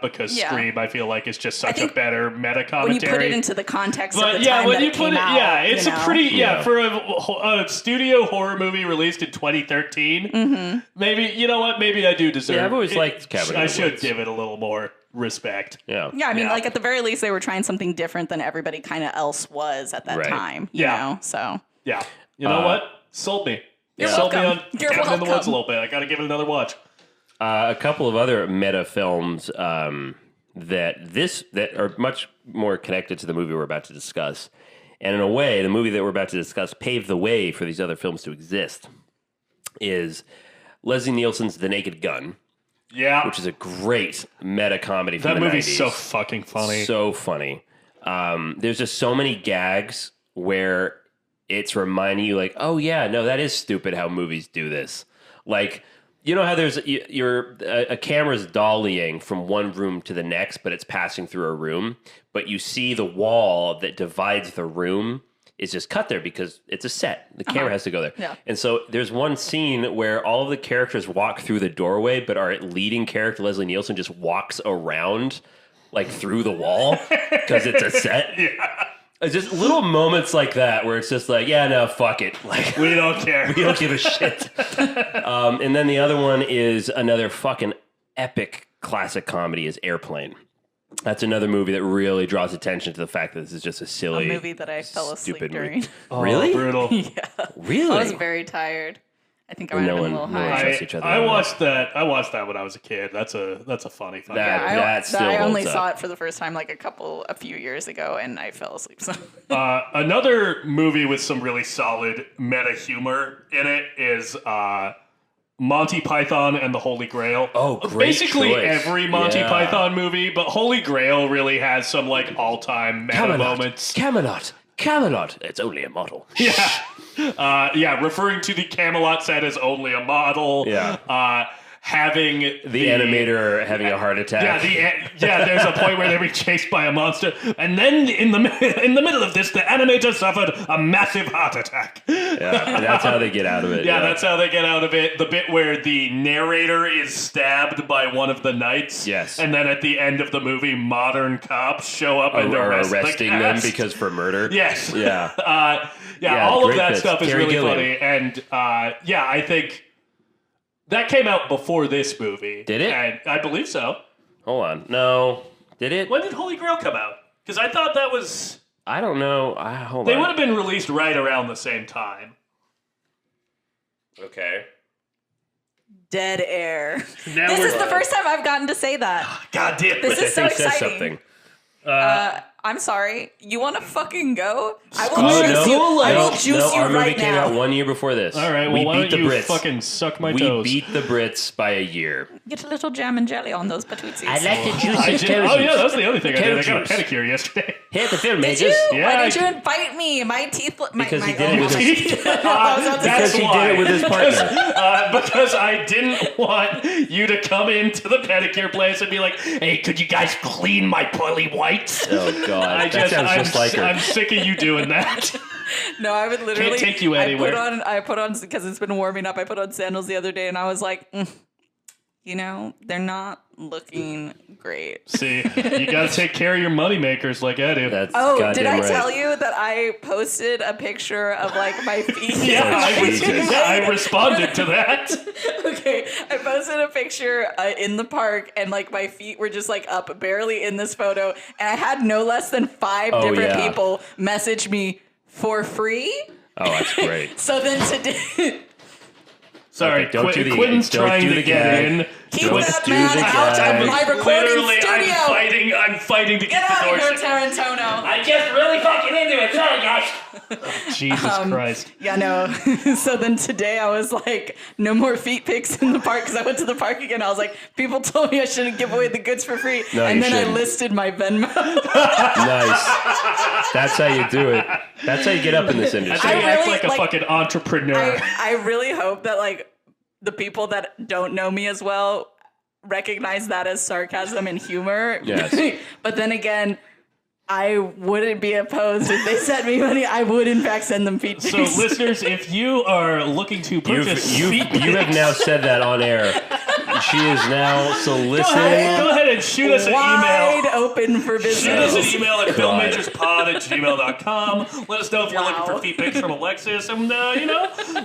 Because Yeah. Scream, I feel like, is just such a think better meta commentary. When you put it into the context But of the yeah, time when that you it put came it, out, yeah, it's you a know? pretty Yeah. for a studio horror movie released in 2013. Maybe you know what? Maybe I do deserve. Yeah, I've always it. liked Cabin in I the should Woods. give it a little more respect. Yeah. Yeah, I mean, Yeah. like at the very least, they were trying something different than everybody kind of else was at that Right. time. You Yeah. know, so Yeah, you know what? Sold me. You're Sold me welcome. on You're Cabin in the Woods a welcome. little bit. I got to give it another watch. A couple of other meta films that are much more connected to the movie we're about to discuss. And in a way, the movie that we're about to discuss paved the way for these other films to exist. Is Leslie Nielsen's The Naked Gun, Yeah, which is a great meta comedy from that the movie's 90s. so fucking funny. So funny. There's just so many gags where it's reminding you, like, oh yeah, no, that is stupid how movies do this. Like, you know how there's a camera's dollying from one room to the next, but it's passing through a room, but you see the wall that divides the room is just cut there because it's a set. The camera has to go there. Yeah. And so there's one scene where all of the characters walk through the doorway, but our leading character, Leslie Nielsen, just walks around like through the wall because it's a set. It's just little moments like that where it's just like, yeah, no, fuck it. Like, We don't care. we don't give a shit. And then the other one is another fucking epic classic comedy is Airplane. That's another movie that really draws attention to the fact that this is just a silly, movie that I fell asleep stupid during. movie. Oh, Really? brutal. Yeah. Really? I was very tired. I think I might No have been a one- little no one high. trusts each other. I watched that. I watched that when I was a kid. That's a funny. That still I only holds saw up. it for the first time like a few years ago, and I fell asleep. So Another movie with some really solid meta humor in it is Monty Python and the Holy Grail. Oh, great Basically choice. every Monty Yeah. Python movie, but Holy Grail really has some like all-time meta moments. Camelot. It's only a model. Yeah, referring to the Camelot set as only a model. Yeah. Having The animator having a heart attack. There's a point where they're being chased by a monster, and then in the middle of this, the animator suffered a massive heart attack. Yeah, and that's how they get out of it. Yeah, that's how they get out of it. The bit where the narrator is stabbed by one of the knights. Yes. And then at the end of the movie, modern cops show up and Are arrest arresting the them cast. because for murder. Yes. Yeah. Yeah, all of great that bits. stuff is Terry really Gilliam. funny. And I think that came out before this movie. Did it? And I believe so. Hold on. No. Did it? When did Holy Grail come out? Because I thought that was... I don't know. Hold They on. would have been released right around the same time. Okay. dead air. Now This we're- is the first time I've gotten to say that. God damn This it. is so I think says exciting. something. I'm sorry. You want to fucking go? I will Oh, juice no. you. I will No, juice you our movie right came now. out 1 year before this. All right, well, we why beat don't the you Brits. fucking suck my we toes? beat the Brits by a year. Get a little jam and jelly on those patootsies. I'd like to juice I his did, toe oh, yeah, juice. that was the other thing I did. I got Toe a juice. pedicure yesterday. Hit the film, Did majors. you? Yeah, Why didn't you invite me? My teeth. Because my he did it with his- I was about to say- Because he did it with his partner. Because I didn't want you to come into the pedicure place and be like, hey, could you guys clean my pearly whites? Oh, God. That sounds just like her. I'm sick of you doing that. No, I would literally Can't take you anywhere. I put on because it's been warming up. I put on sandals the other day, and I was like, they're not looking great. See, you got to take care of your moneymakers like I do. That's Oh, goddamn did I right. tell you that I posted a picture of like my feet? yeah, Jesus. I responded to that. Okay, I posted a picture in the park, and like my feet were just like up barely in this photo, and I had no less than 5 Oh, different yeah. people message me for free. Oh, that's great. So then today, Sorry, Okay, don't do the- Quentin's don't trying do to the get gag. in. keep Don't that do man the out gag. of my recording Literally, studio. I'm fighting to Get get out the of door here, shut. Tarantono. I'm just really fucking into it. Sorry, guys. Jesus Christ. Yeah, no. So then today I was like, no more feet pics in the park because I went to the park again. I was like, people told me I shouldn't give away the goods for free. No, and you then I shouldn't. listed my Venmo. Nice. That's how you do it. That's how you get up in this I industry. think you I act really, like a like- fucking entrepreneur. I really hope that like the people that don't know me as well recognize that as sarcasm and humor. Yes. But then again, I wouldn't be opposed if they sent me money. I would in fact send them feet So, pics. listeners, if you are looking to purchase You feet have now said that on air. She is now soliciting. go ahead and shoot us an wide email. open for Shoot us business. an email at God. filmmakerspod@gmail.com. Let us know if you're looking for Wow. feet pics from Alexis, and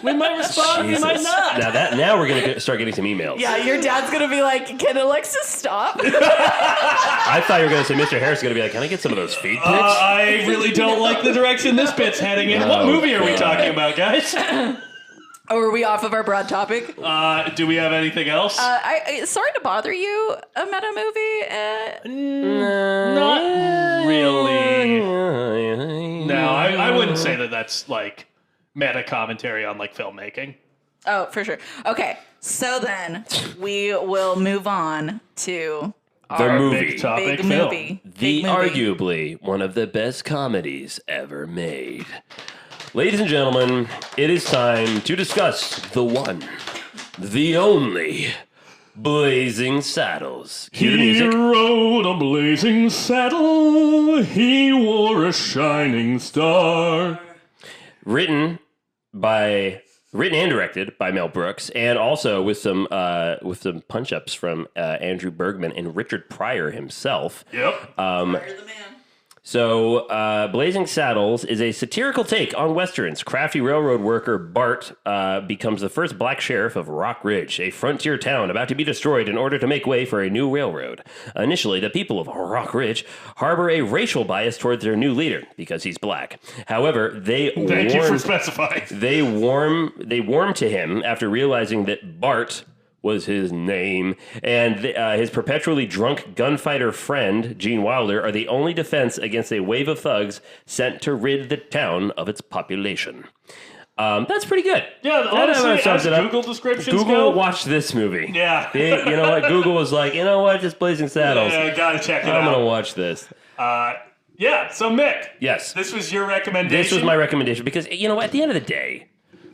we might respond, we might Jesus. not. Now we're gonna start getting some emails. Yeah, your dad's gonna be like, "Can Alexis stop?" I thought you were gonna say Mr. Harris is gonna be like, can I get some of those feed pics? I really don't like the direction this bit's heading in. What Oh, movie are we God. talking about, guys? Oh, are we off of our broad topic? Do we have anything else? I sorry to bother you. A meta movie. Not really. No, I wouldn't say that that's like meta commentary on like filmmaking. Oh, for sure. Okay, so then we will move on to The our movie. Big topic big film. movie. The Big movie. arguably one of the best comedies ever made. Ladies and gentlemen, it is time to discuss the one, the only, Blazing Saddles. Cue the He music. rode a blazing saddle. He wore a shining star. Written and directed by Mel Brooks, and also with some punch ups from Andrew Bergman and Richard Pryor himself. Yep. Fire the man. So, Blazing Saddles is a satirical take on Westerns. Crafty railroad worker Bart becomes the first black sheriff of Rock Ridge, a frontier town about to be destroyed in order to make way for a new railroad. Initially, the people of Rock Ridge harbor a racial bias towards their new leader because he's black. However, Thank you for specifying. They warm to him after realizing that Bart was his name, and his perpetually drunk gunfighter friend, Gene Wilder, are the only defense against a wave of thugs sent to rid the town of its population. That's pretty good. Yeah, honestly, as Google descriptions Google go, watched this movie. Yeah. You know what? Google was like, you know what? Just Blazing Saddles. Yeah, gotta check it out. I'm going to watch this. Yeah, so Mick. Yes. This was your recommendation? This was my recommendation because, you know, at the end of the day,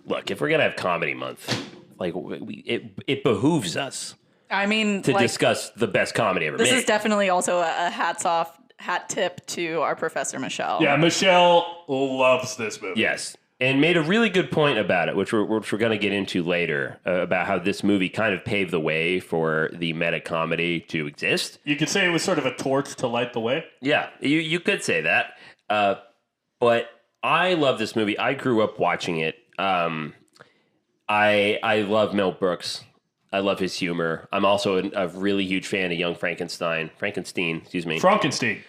look, if we're going to have Comedy Month, like, it behooves us to discuss the best comedy ever made. This is definitely also a hat tip to our Professor Michelle. Yeah, Michelle loves this movie. Yes, and made a really good point about it, which we're going to get into later, about how this movie kind of paved the way for the meta comedy to exist. You could say it was sort of a torch to light the way. Yeah, you could say that. But I love this movie. I grew up watching it. I love Mel Brooks. I love his humor. I'm also a really huge fan of Young Frankenstein. Excuse me. Frankenstein.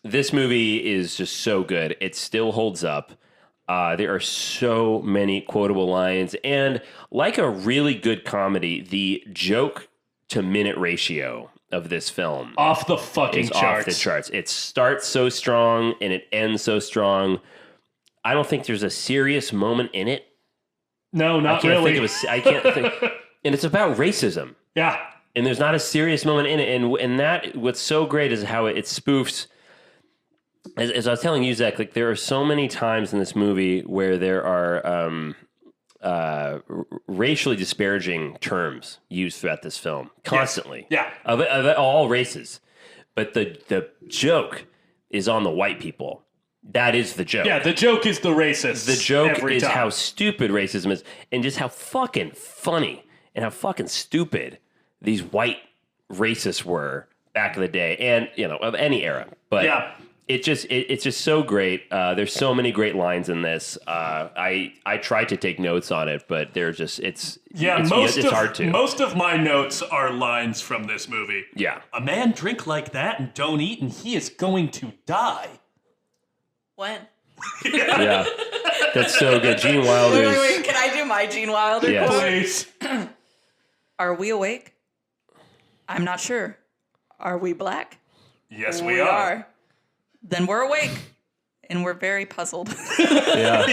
This movie is just so good. It still holds up. There are so many quotable lines. And like a really good comedy, the joke to minute ratio of this film off the fucking charts. Off the charts. It starts so strong and it ends so strong. I don't think there's a serious moment in it. No, not really. I can't think. And it's about racism. Yeah. And there's not a serious moment in it. And that, what's so great is how it spoofs. As I was telling you, Zach, like there are so many times in this movie where there are racially disparaging terms used throughout this film constantly. Yes. Yeah. Of all races. But the joke is on the white people. That is the joke. Yeah, the joke is the racist. The joke is how stupid racism is and just how fucking funny and how fucking stupid these white racists were back in the day and, you know, of any era. But yeah. It's just so great. There's so many great lines in this. I tried to take notes on it, but they're just it's hard to. Most of my notes are lines from this movie. Yeah. A man drink like that and don't eat and he is going to die. When? Yeah. That's so good. Gene Wilder's... Wait. Can I do my Gene Wilder quote? Please. Are we awake? I'm not sure. Are we black? Yes, we are. Then we're awake. And we're very puzzled. Yeah.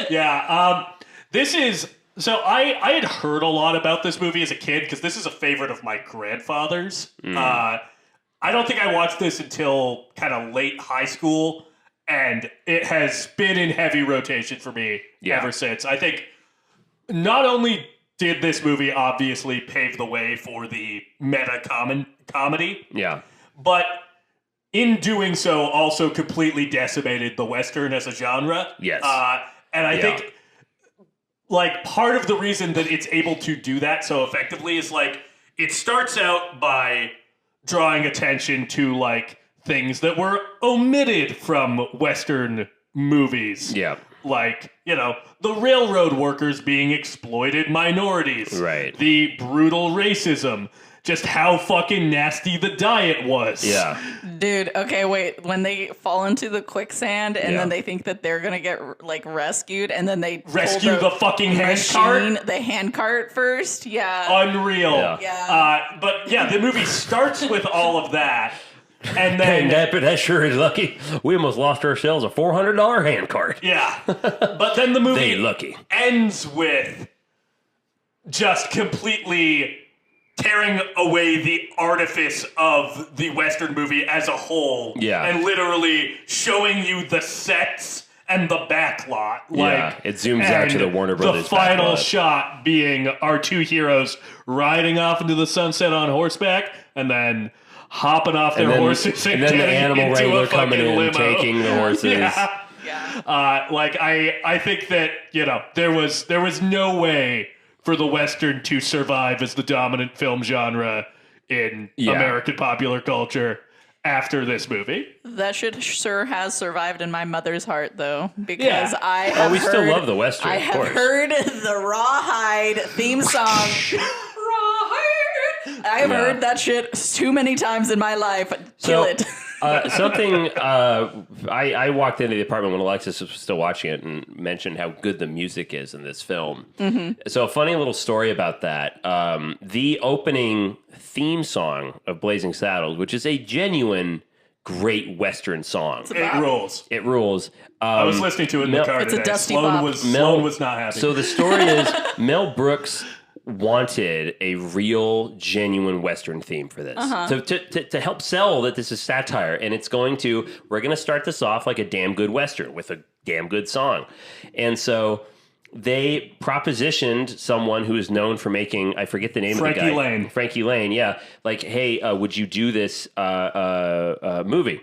Yeah. This is... So I had heard a lot about this movie as a kid because this is a favorite of my grandfather's. I don't think I watched this until kind of late high school, and it has been in heavy rotation for me ever since. I think not only did this movie obviously pave the way for the meta comedy, but in doing so also completely decimated the Western as a genre. Yes. And I think like part of the reason that it's able to do that so effectively is like it starts out by drawing attention to like things that were omitted from Western movies. Yeah. Like, you know, the railroad workers being exploited minorities. Right. The brutal racism. Just how fucking nasty the diet was. Yeah. Dude, okay, wait. When they fall into the quicksand and then they think that they're going to get, like, rescued and then they rescue the fucking handcart? The handcart first? Yeah. Unreal. Yeah. But, yeah, the movie starts with all of that. And then... that sure is lucky. We almost lost ourselves a $400 handcart. Yeah. But then the movie lucky. ends with just completely... tearing away the artifice of the Western movie as a whole. Yeah. And literally showing you the sets and the backlot. Yeah, it zooms out to the Warner Brothers The final backlot. shot being our two heroes riding off into the sunset on horseback and then hopping off their horses and then the getting animal into wrangler a fucking coming in limo. and taking the horses. Yeah. I think that, you know, there was no way for the Western to survive as the dominant film genre in American popular culture. after this movie. That shit sure has survived in my mother's heart, though, because I have we still love the Western, I of have course. heard the Rawhide theme song. Rawhide. I have heard that shit too many times in my life. Kill it. I walked into the apartment when Alexis was still watching it and mentioned how good the music is in this film. Mm-hmm. So a funny little story about that. The opening theme song of Blazing Saddles, which is a genuine great Western song. It rules. It rules. I was listening to it in the car It's today. a dusty Sloan bop. was not happy. So the story is Mel Brooks wanted a real, genuine Western theme for this. So to help sell that this is satire, and we're going to start this off like a damn good Western with a damn good song. And so they propositioned someone who is known for making, I forget the name of the guy. Frankie Lane, yeah. Like, hey, would you do this movie?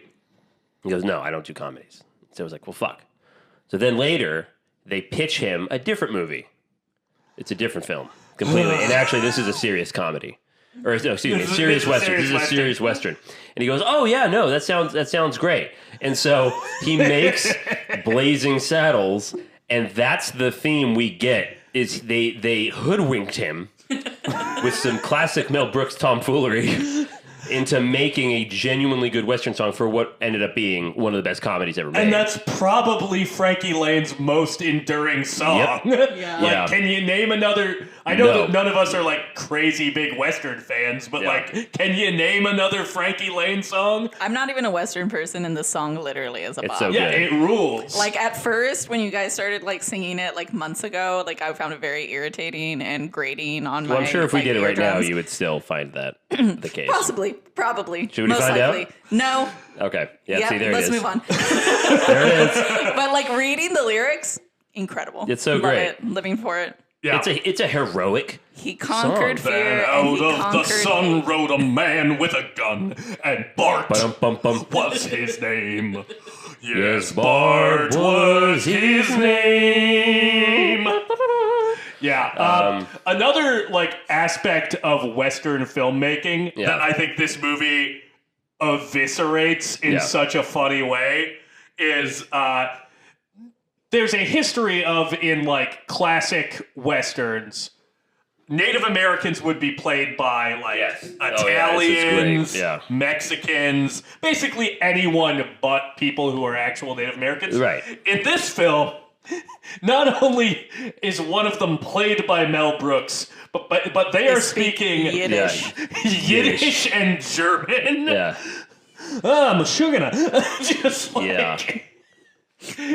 He goes, no, I don't do comedies. So I was like, well, fuck. So then later, they pitch him a different movie. It's a different film. Completely. And actually, this is a serious comedy. Or, no, excuse me, a serious Western. This is a serious Western. And he goes, oh, yeah, no, that sounds great. And so he makes Blazing Saddles, and that's the theme we get, is they hoodwinked him with some classic Mel Brooks tomfoolery into making a genuinely good Western song for what ended up being one of the best comedies ever made. And that's probably Frankie Lane's most enduring song. Yep. Yeah. Can you name another? I know that none of us are like crazy big Western fans, but can you name another Frankie Lane song? I'm not even a Western person, and the song literally is a bop. so Yeah, good. it rules. Like at first, when you guys started like singing it like months ago, like I found it very irritating and grating on my. Well, I'm sure if we did it right now, eardrums. you would still find that the case. Probably. Should we most find likely. out? No. Okay. Yeah, Yeah, see, there let's it is. move on. There it is. But like reading the lyrics, incredible. It's so Love great. it. Living for it. yeah. It's a heroic. He conquered Song. fear, Then and out he of the conquered sun hate. rode a man with a gun, and Bart Ba-dum-bum-bum. was his name. Yes, Bart was his name. Yeah. Another like aspect of Western filmmaking that I think this movie eviscerates in such a funny way is there's a history of in like classic Westerns. Native Americans would be played by like Italians, great. Yeah. Mexicans, basically anyone but people who are actual Native Americans. Right. In this film, not only is one of them played by Mel Brooks, but they are speaking Yiddish. Yiddish and German. Yeah. I'm a sugar. Just like Yeah.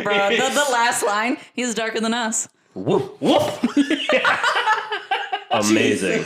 Bro, the last line, he's darker than us. Woof. woof. Amazing.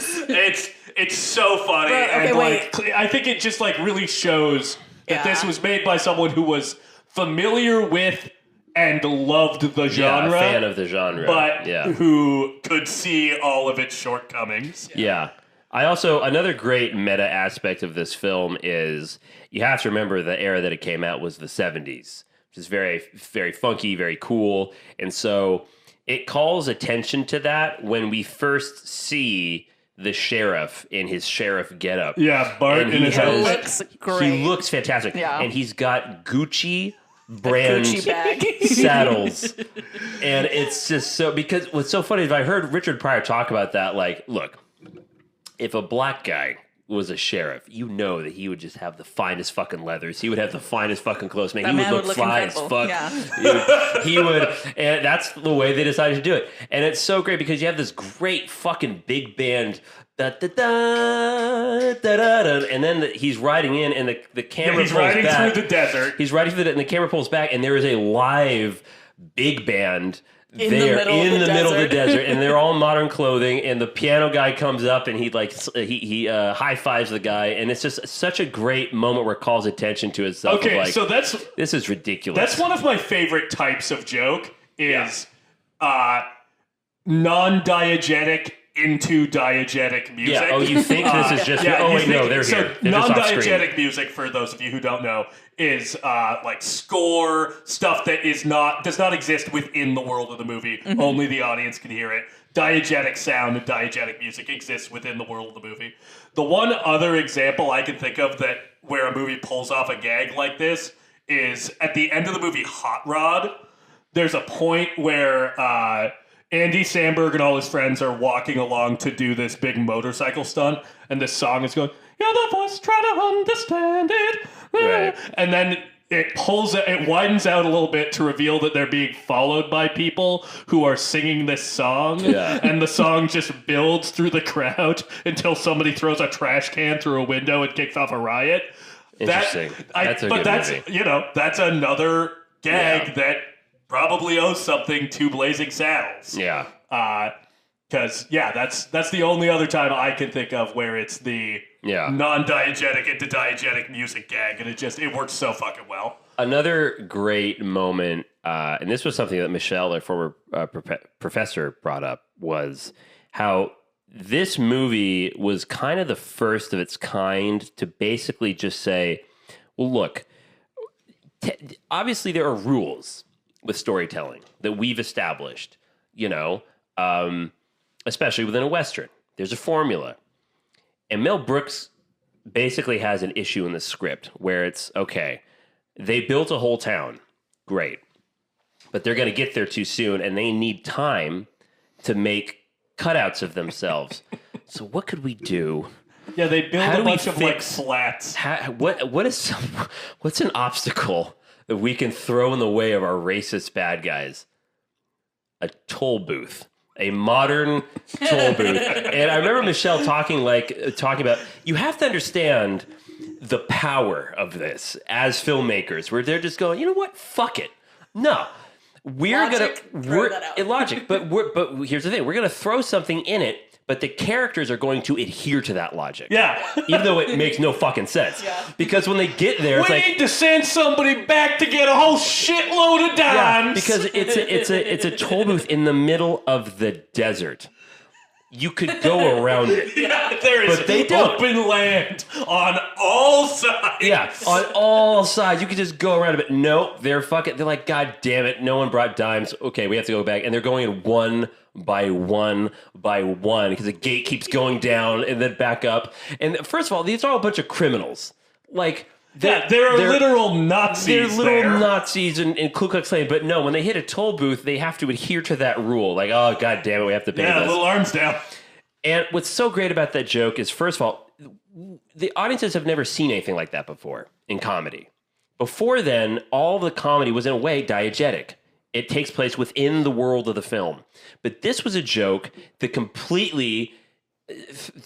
It's so funny, Bro, okay, and wait. like I think it just like really shows that this Yeah. was made by someone who was familiar with and loved the Yeah, genre, a fan of the genre. but yeah. who could see all of its shortcomings. Yeah. Another great meta aspect of this film is you have to remember the era that it came out was the 70s, which is very, very funky, very cool. And so it calls attention to that when we first see the sheriff in his sheriff getup. Yeah, Bart And in he his has- outfit. Looks great. He looks fantastic. Yeah. And he's got Gucci brand Gucci bag. saddles. And it's just so, because what's so funny is I heard Richard Pryor talk about that, like, look, if a black guy was a sheriff, you know that he would just have the finest fucking leathers. He would have the finest fucking clothes. Man, That he man would would look look fly as incredible. fuck. Yeah. He would, and that's the way they decided to do it. And it's so great because you have this great fucking big band. Da, da, da, da, da, da, and then he's riding in, and the camera He's pulls riding back. through the desert. He's riding through and the camera pulls back, and there is a live big band In the there middle of in the the middle of the desert. desert, and they're all in modern clothing. And the piano guy comes up, and he high fives the guy, and it's just such a great moment where it calls attention to itself. Okay, of like, so that's this is ridiculous. That's one of my favorite types of joke is non-diegetic into diegetic music. Yeah. Oh, you think this is just? Yeah, oh you wait, no, think- they're so here. They're just off screen. non-diegetic music, for those of you who don't know, is like score stuff that does not exist within the world of the movie. Mm-hmm. Only the audience can hear it. diegetic sound and diegetic music exists within the world of the movie. The one other example I can think of that where a movie pulls off a gag like this is at the end of the movie Hot Rod. There's a point where Andy Samberg and all his friends are walking along to do this big motorcycle stunt, and this song is going, "You're the voice, try to understand it." Right. And then it widens out a little bit to reveal that they're being followed by people who are singing this song. Yeah. And the song just builds through the crowd until somebody throws a trash can through a window and kicks off a riot. Interesting. That's a good movie. That's another gag that probably owes something to Blazing Saddles. Yeah. Because, that's the only other time I can think of where it's the non-diegetic into diegetic music gag, and it works so fucking well. Another great moment, and this was something that Michelle, our former professor, brought up, was how this movie was kind of the first of its kind to basically just say, well, look, obviously there are rules with storytelling that we've established, especially within a Western. There's a formula. And Mel Brooks basically has an issue in the script where it's, okay, they built a whole town. Great. But they're going to get there too soon, and they need time to make cutouts of themselves. So what could we do? Yeah, they build a bunch of flats. What's an obstacle that we can throw in the way of our racist bad guys? A toll booth. A modern toll booth. And I remember Michelle talking about, you have to understand the power of this as filmmakers, where they're just going, you know what? Fuck it. No. Logic, but here's the thing. We're going to throw something in it, but the characters are going to adhere to that logic. Yeah. Even though it makes no fucking sense. Yeah. Because when they get there, it's we need to send somebody back to get a whole shitload of dimes. Yeah, because it's a toll booth in the middle of the desert. You could go around it. Yeah, there is open land on all sides. Yeah, on all sides. You could just go around it, but nope, they're like, God damn it, no one brought dimes. Okay, we have to go back. And they're going in one by one by one because the gate keeps going down and then back up. And first of all, these are all a bunch of criminals. Like, they're literal Nazis. They're little Nazis in Ku Klux Klan, but no, when they hit a toll booth, they have to adhere to that rule. Like, oh, God damn it, we have to pay this. Yeah, little arms down. And what's so great about that joke is, first of all, the audiences have never seen anything like that before in comedy. Before then, all the comedy was in a way diegetic. It takes place within the world of the film. But this was a joke that completely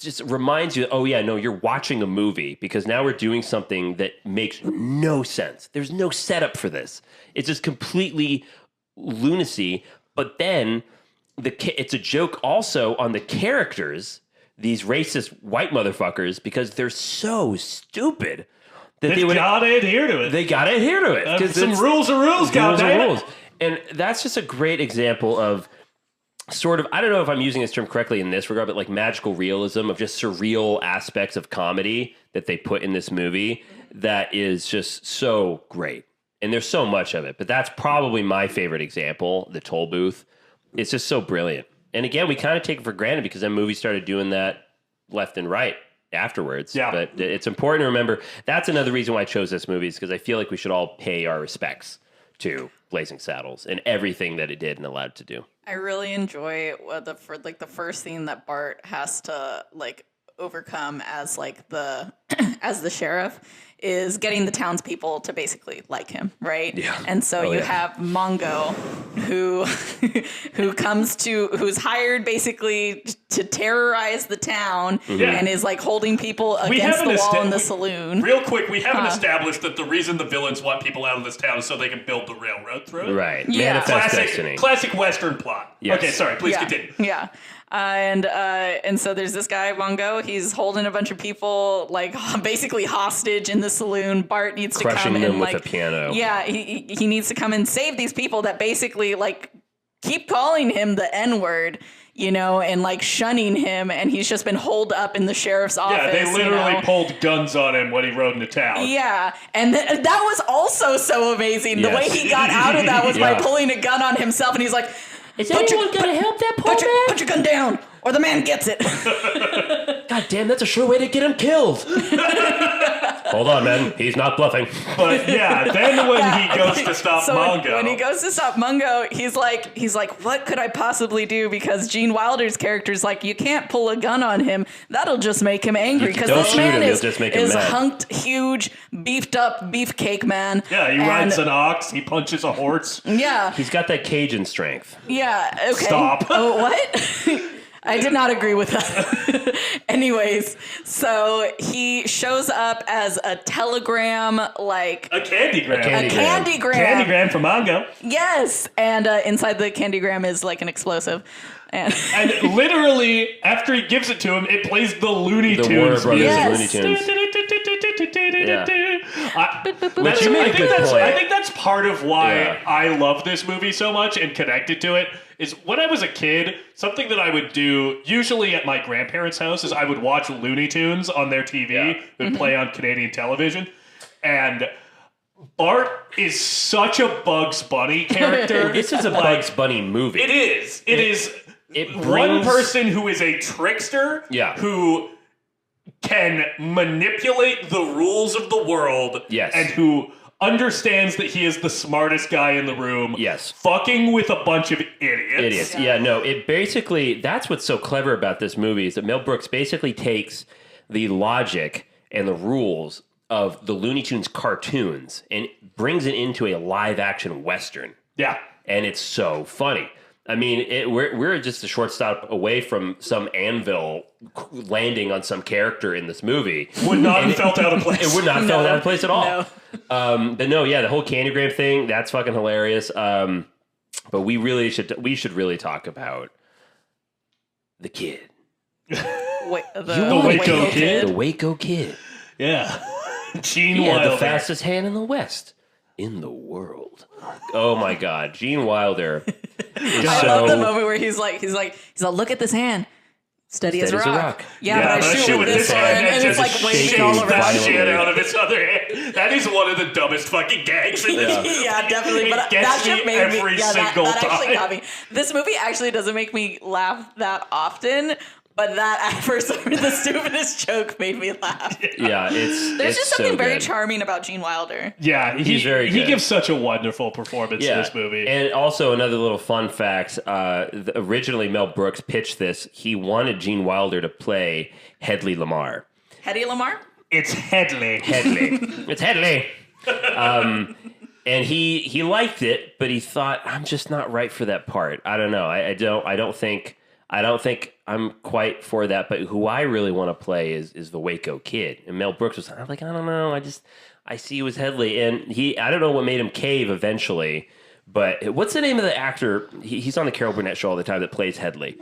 just reminds you, oh yeah, no, you're watching a movie, because now we're doing something that makes no sense. There's no setup for this. It's just completely lunacy. But then it's a joke also on the characters, these racist white motherfuckers, because they're so stupid that they gotta adhere to it. They gotta adhere to it. Some rules are rules, goddammit. And that's just a great example of sort of, I don't know if I'm using this term correctly in this regard, but like magical realism, of just surreal aspects of comedy that they put in this movie that is just so great. And there's so much of it, but that's probably my favorite example, the toll booth. It's just so brilliant. And again, we kind of take it for granted because then movies started doing that left and right afterwards. Yeah. But it's important to remember, that's another reason why I chose this movie, is because I feel like we should all pay our respects to Blazing Saddles and everything that it did and allowed to do. I really enjoy the first thing that Bart has to overcome as the as the sheriff is getting the townspeople to basically like him, right? Yeah. And so you have Mongo, who's hired basically to terrorize the town, and is holding people against the wall in the saloon. Real quick, we haven't established that the reason the villains want people out of this town is so they can build the railroad through it. Right. Yeah. Manifest destiny. Classic Western plot. Yes. Okay, sorry. Please continue. Yeah. And so there's this guy, Mongo. He's holding a bunch of people basically hostage in the saloon. Bart needs to come crushing them with a piano. Yeah, he needs to come and save these people that basically keep calling him the N-word, and shunning him, and he's just been holed up in the sheriff's office. Yeah, they literally pulled guns on him when he rode into town. Yeah, and that was also so amazing. Yes. The way he got out of that was by pulling a gun on himself, and he's like, Is anyone going to help that poor man? Put your gun down, or the man gets it. God damn, that's a sure way to get him killed. Hold on, man. He's not bluffing. But yeah, then when he goes to stop So Mongo. when he goes to stop Mungo, he's like, what could I possibly do? Because Gene Wilder's character's like, you can't pull a gun on him. That'll just make him angry. Because Don't this shoot man him, is you'll just make him mad. hunked, huge, beefed up beefcake man. Yeah, he rides an ox, he punches a horse. Yeah, He's got that Cajun strength. yeah. Okay. Stop. Oh, what? I did not agree with that. Anyways, so he shows up as a telegram, like A candygram. A candygram. Candygram from Mongo. Yes, and inside the candygram is like an explosive. And Literally, after he gives it to him, it plays the Looney The Tunes Warner Brothers Yes. Looney Tunes. That's, you made a I think good that's, point. I think that's part of why Yeah. I love this movie so much and connected to it. Is when I was a kid, something that I would do usually at my grandparents' house is I would watch Looney Tunes on their TV. Yeah. It would play on Canadian television, and Bart is such a Bugs Bunny character. This is a Bugs Bunny movie. It is. It is. It One brings- person who is a trickster. Yeah. Who can manipulate the rules of the world. Yes. And who understands that he is the smartest guy in the room. Yes. Fucking with a bunch of idiots. Idiots. Yeah, no, it basically, that's what's so clever about this movie is that Mel Brooks basically takes the logic and the rules of the Looney Tunes cartoons and brings it into a live action Western. Yeah. And it's so funny. I mean, we're just a short stop away from some anvil landing on some character in this movie. Would not have felt out of place. It would not have felt out of place at all. No. But no, yeah, the whole candygram thing, that's fucking hilarious. But we should really talk about the kid. Wait, The Waco Kid? The Waco Kid. Yeah. Gene He had Wilder. the fastest hand in the West. In the world. Oh my God. Gene Wilder. is I so, love the moment where he's like, look at this hand. Steady as a rock. Yeah, but I shoot with this hand, and it's like raining all shakes around. the shit out of his other hand. That is one of the dumbest fucking gags in this. Yeah, definitely. It But gets that me shit made every me. Yeah, single that actually time. got me. This movie actually doesn't make me laugh that often, but that at first the stupidest joke made me laugh. yeah, There's it's just something so very good. charming about Gene Wilder. Yeah, He's very He good. gives such a wonderful performance in this movie. And also another little fun fact, originally Mel Brooks pitched this. He wanted Gene Wilder to play Hedley Lamar. Hedy Lamar? It's Headley. Hedley. It's Hedley. And he liked it, but he thought, I'm just not right for that part. I don't know. I don't think I'm quite for that. But who I really want to play is the Waco Kid. And Mel Brooks was like, I don't know. I see you as Hedley. And I don't know what made him cave eventually. But what's the name of the actor? He's on the Carol Burnett show all the time that plays Hedley.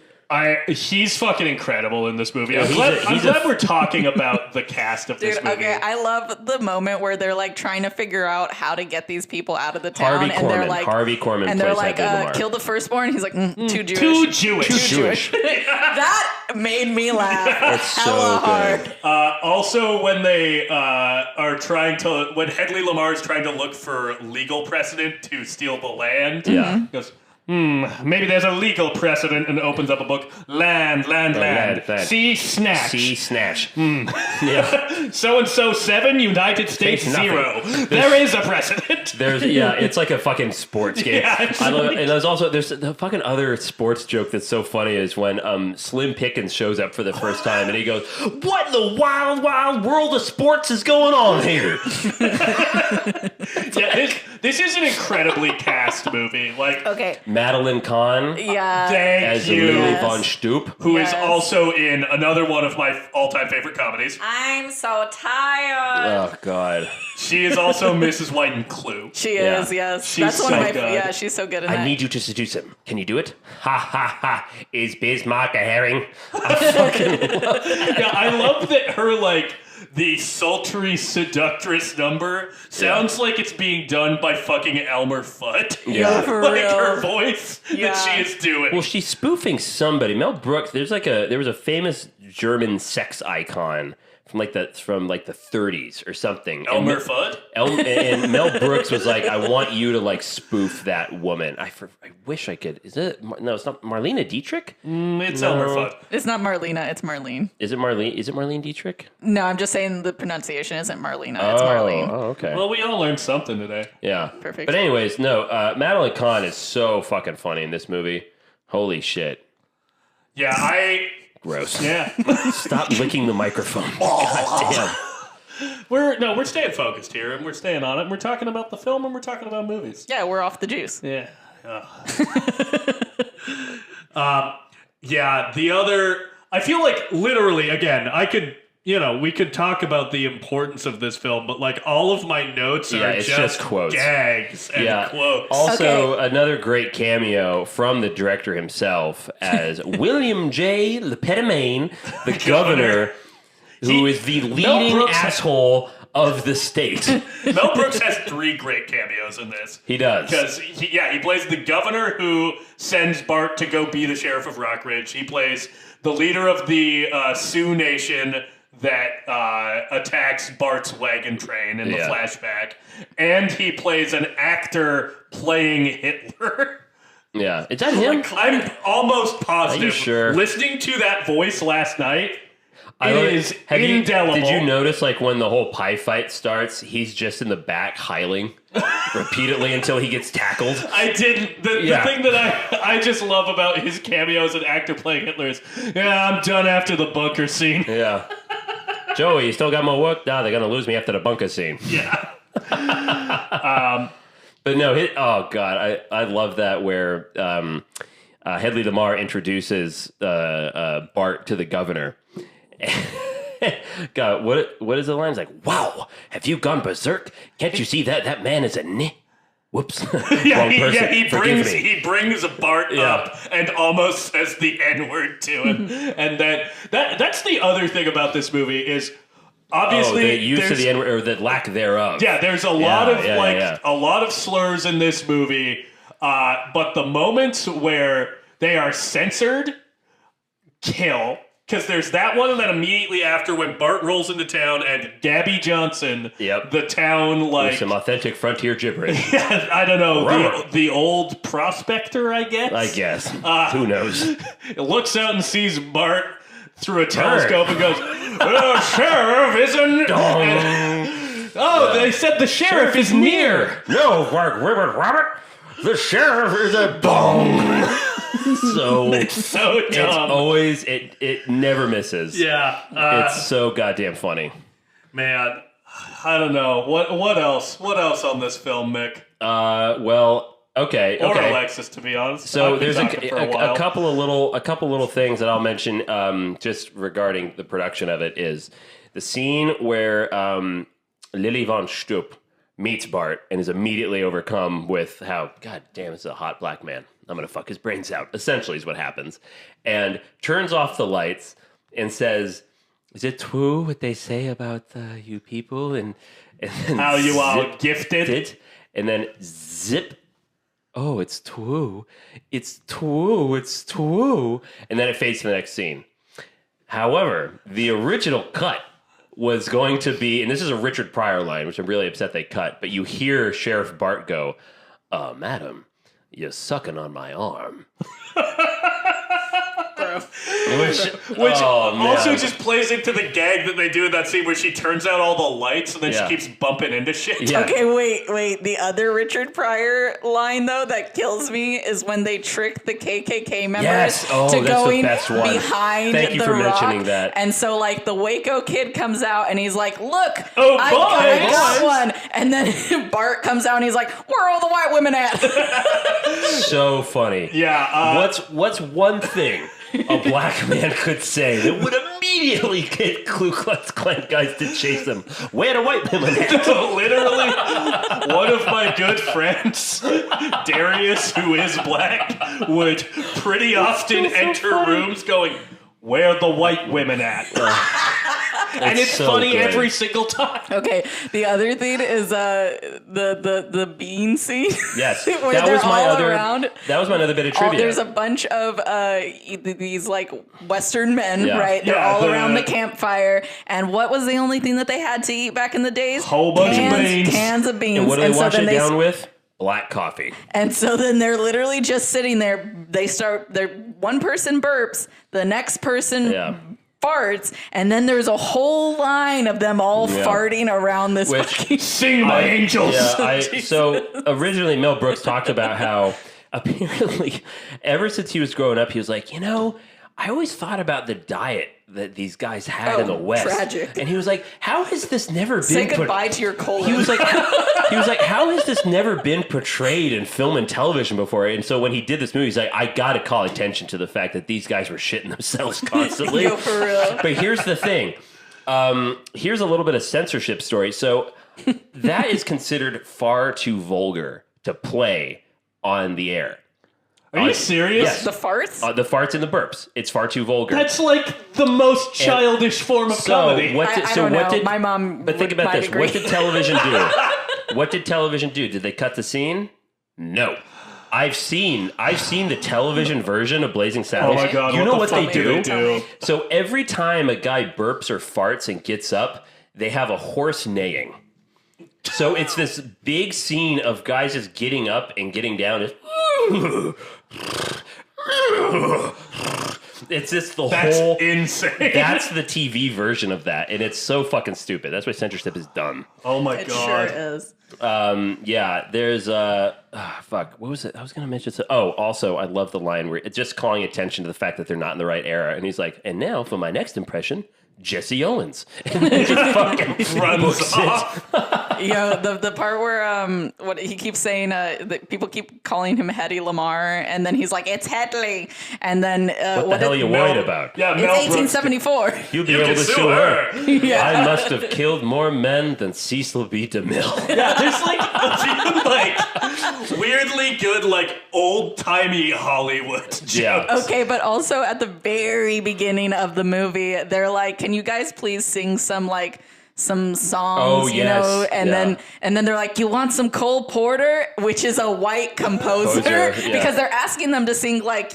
He's fucking incredible in this movie. Yeah, I'm glad we're talking about the cast of this Dude, movie. okay, I love the moment where they're like trying to figure out how to get these people out of the town, Harvey Korman. they're like, Harvey Korman and they're plays like, Hedley Lamar. kill the firstborn. He's like, too Jewish. Too Jewish. Too Jewish. That made me laugh. It's so hella good. hard. Also, when they when Hedley Lamar is trying to look for legal precedent to steal the land, Yeah. he goes, maybe there's a legal precedent, and opens up a book. Land. land. See, snatch. See, snatch. Yeah. So-and-so 7, United States Takes nothing. 0. There is a precedent. It's like a fucking sports game. Yeah, it's I love it. And there's the fucking other sports joke that's so funny is when Slim Pickens shows up for the first time and he goes, "What in the wild, wild world of sports is going on here?" Yeah, this is an incredibly cast movie. Like, Okay. Madeline Kahn Yeah. thank as you. Lily Yes. Von Stoop. Who is Yes. also in another one of my all-time favorite comedies. I'm so tired. Oh God. She is also Mrs. White in Clue. She Yeah. is, yes. She's That's one of so my. good. Yeah, she's so good in that. I need you to seduce him. Can you do it? Ha ha ha. Is Bismarck a herring? Yeah, I love that her, like, the sultry seductress number sounds like it's being done by fucking Elmer Fudd. Yeah. For Like real. her voice Yeah. that she is doing. Well, she's spoofing somebody. Mel Brooks. There was a famous German sex icon from like the 30s or something. Elmer Fudd? And Mel Brooks was like, I want you to like spoof that woman. I wish I could. Is it? No, it's not Marlene Dietrich. It's Elmer Fudd. It's not Marlena, it's Marlene. Is it Marlene? Is it Marlene Dietrich? No, I'm just saying the pronunciation isn't Marlena, it's Marlene. Oh, okay. Well, we all learned something today. Yeah. Perfect. But anyways, no, Madeline Kahn is so fucking funny in this movie. Holy shit. Yeah, Gross. Yeah. Stop licking the microphone. God damn. We're staying focused here, and we're staying on it. And we're talking about the film, and we're talking about movies. Yeah, we're off the juice. Yeah. Yeah, the other... I feel like, literally, again, we could talk about the importance of this film, but like all of my notes are it's just quotes. Gags and quotes. Also, another great cameo from the director himself as William J. Lepetamain, the governor, who is the leading asshole of the state. Mel Brooks has 3 great cameos in this. He does. Because, he plays the governor who sends Bart to go be the sheriff of Rockridge. He plays the leader of the Sioux Nation that attacks Bart's wagon train in the flashback. And he plays an actor playing Hitler. Yeah. Is that him? I'm almost positive. Are you sure? Listening to that voice last night, it is indelible. Did you notice, like, when the whole pie fight starts, he's just in the back hiling repeatedly until he gets tackled? I didn't. The thing that I just love about his cameo as an actor playing Hitler is, I'm done after the bunker scene. Yeah. Joey, you still got more work? Nah, they're going to lose me after the bunker scene. Yeah. But no, oh, God, I love that where Hedley Lamarr introduces Bart to the governor. God, what is the line? It's like, wow, have you gone berserk? Can't you see that man is a whoops. He brings Bart up and almost says the N-word to him. And that's the other thing about this movie is obviously the use of the N-word or the lack thereof. Yeah, there's a lot of slurs in this movie, but the moments where they are censored kill. Because there's that one, and then immediately after when Bart rolls into town and Gabby Johnson, the town, like... With some authentic frontier gibberish. I don't know, the old prospector, I guess? Who knows? Looks out and sees Bart through a telescope and goes, the sheriff isn't... they said the sheriff is near. No, Robert, the sheriff is a bong. It's so dumb. It's always it never misses. Yeah, it's so goddamn funny. Man, I don't know what else. What else on this film, Mick? Okay. Or Alexis, to be honest. So there's a couple of little things that I'll mention just regarding the production of it is the scene where Lily von Stoop meets Bart and is immediately overcome with how, God damn, this is a hot black man. I'm going to fuck his brains out, essentially is what happens. And turns off the lights and says, is it true what they say about you people? And how you are gifted? And then zip. Oh, it's true. It's true. It's true. And then it fades to the next scene. However, the original cut was going to be, and this is a Richard Pryor line, which I'm really upset they cut, but you hear Sheriff Bart go, madam, you're sucking on my arm. Which also just plays into the gag that they do in that scene where she turns out all the lights and then she keeps bumping into shit. Yeah. Okay, wait. The other Richard Pryor line, though, that kills me is when they trick the KKK members to going behind Thank you the for rock. mentioning that. And so, like, the Waco kid comes out and he's like, look, I got one. And then Bart comes out and he's like, where are all the white women at? So funny. Yeah. What's one thing a black man could say that would immediately get Ku Klux Klan guys to chase him? Where the white women at? Literally, one of my good friends, Darius, who is black, would pretty often enter rooms going, where the white women at? and it's so funny good. every single time. Okay, the other thing is the bean scene. Yes, where that they're was my all other. around. That was my other bit of trivia. There's a bunch of these like Western men, Yeah. right? They're Yeah, all around the campfire. And what was the only thing that they had to eat back in the days? Whole bunch of beans. Cans of beans. and what do they so wash then it down with? Black coffee. And so then they're literally just sitting there. One person burps, the next person farts, and then there's a whole line of them all farting around this fucking. Sing my angels. Yeah, so originally Mel Brooks talked about how apparently ever since he was growing up, he was like, I always thought about the diet that these guys had in the West. Tragic. And he was like, how has this never been... Say goodbye to your colon. He was like, how has this never been portrayed in film and television before? And so when he did this movie, he's like, I got to call attention to the fact that these guys were shitting themselves constantly. Yo, for real. But here's the thing. Here's a little bit of censorship story. So that is considered far too vulgar to play on the air. Are you serious? Yes. The farts? The farts and the burps. It's far too vulgar. That's like the most childish form of comedy. I don't know. My mom But think about might this. agree. What did television do? What did television do? Did they cut the scene? No. I've seen the television version of Blazing Saddles. Oh my God, You know what what the they fuck do do? they do? So every time a guy burps or farts and gets up, they have a horse neighing. So it's this big scene of guys just getting up and getting down. It's just That's whole... insane. That's the TV version of that, and it's so fucking stupid. That's why censorship is dumb. Oh my It God. sure is. Yeah, there's fuck. What was it? I was gonna mention. Also, I love the line where it's just calling attention to the fact that they're not in the right era, and he's like, "And now for my next impression, Jesse Owens." And then just fucking Runs books it. off. The part where what he keeps saying that people keep calling him Hedy Lamarr, and then he's like, it's Hedley, and then What the hell are you worried about? Yeah, It's Mel Brooks. 1874. You'll be You able can to sue sue her. her. Yeah. I must have killed more men than Cecil B. DeMille. Yeah, there's like a few like weirdly good like old timey Hollywood jokes. Yeah. Okay, but also at the very beginning of the movie, they're like, "Can you guys please sing some songs?" Oh, you know, yes. and Yeah. then they're like, "You want some Cole Porter?" Which is a white composer, Composer, yeah. because they're asking them to sing like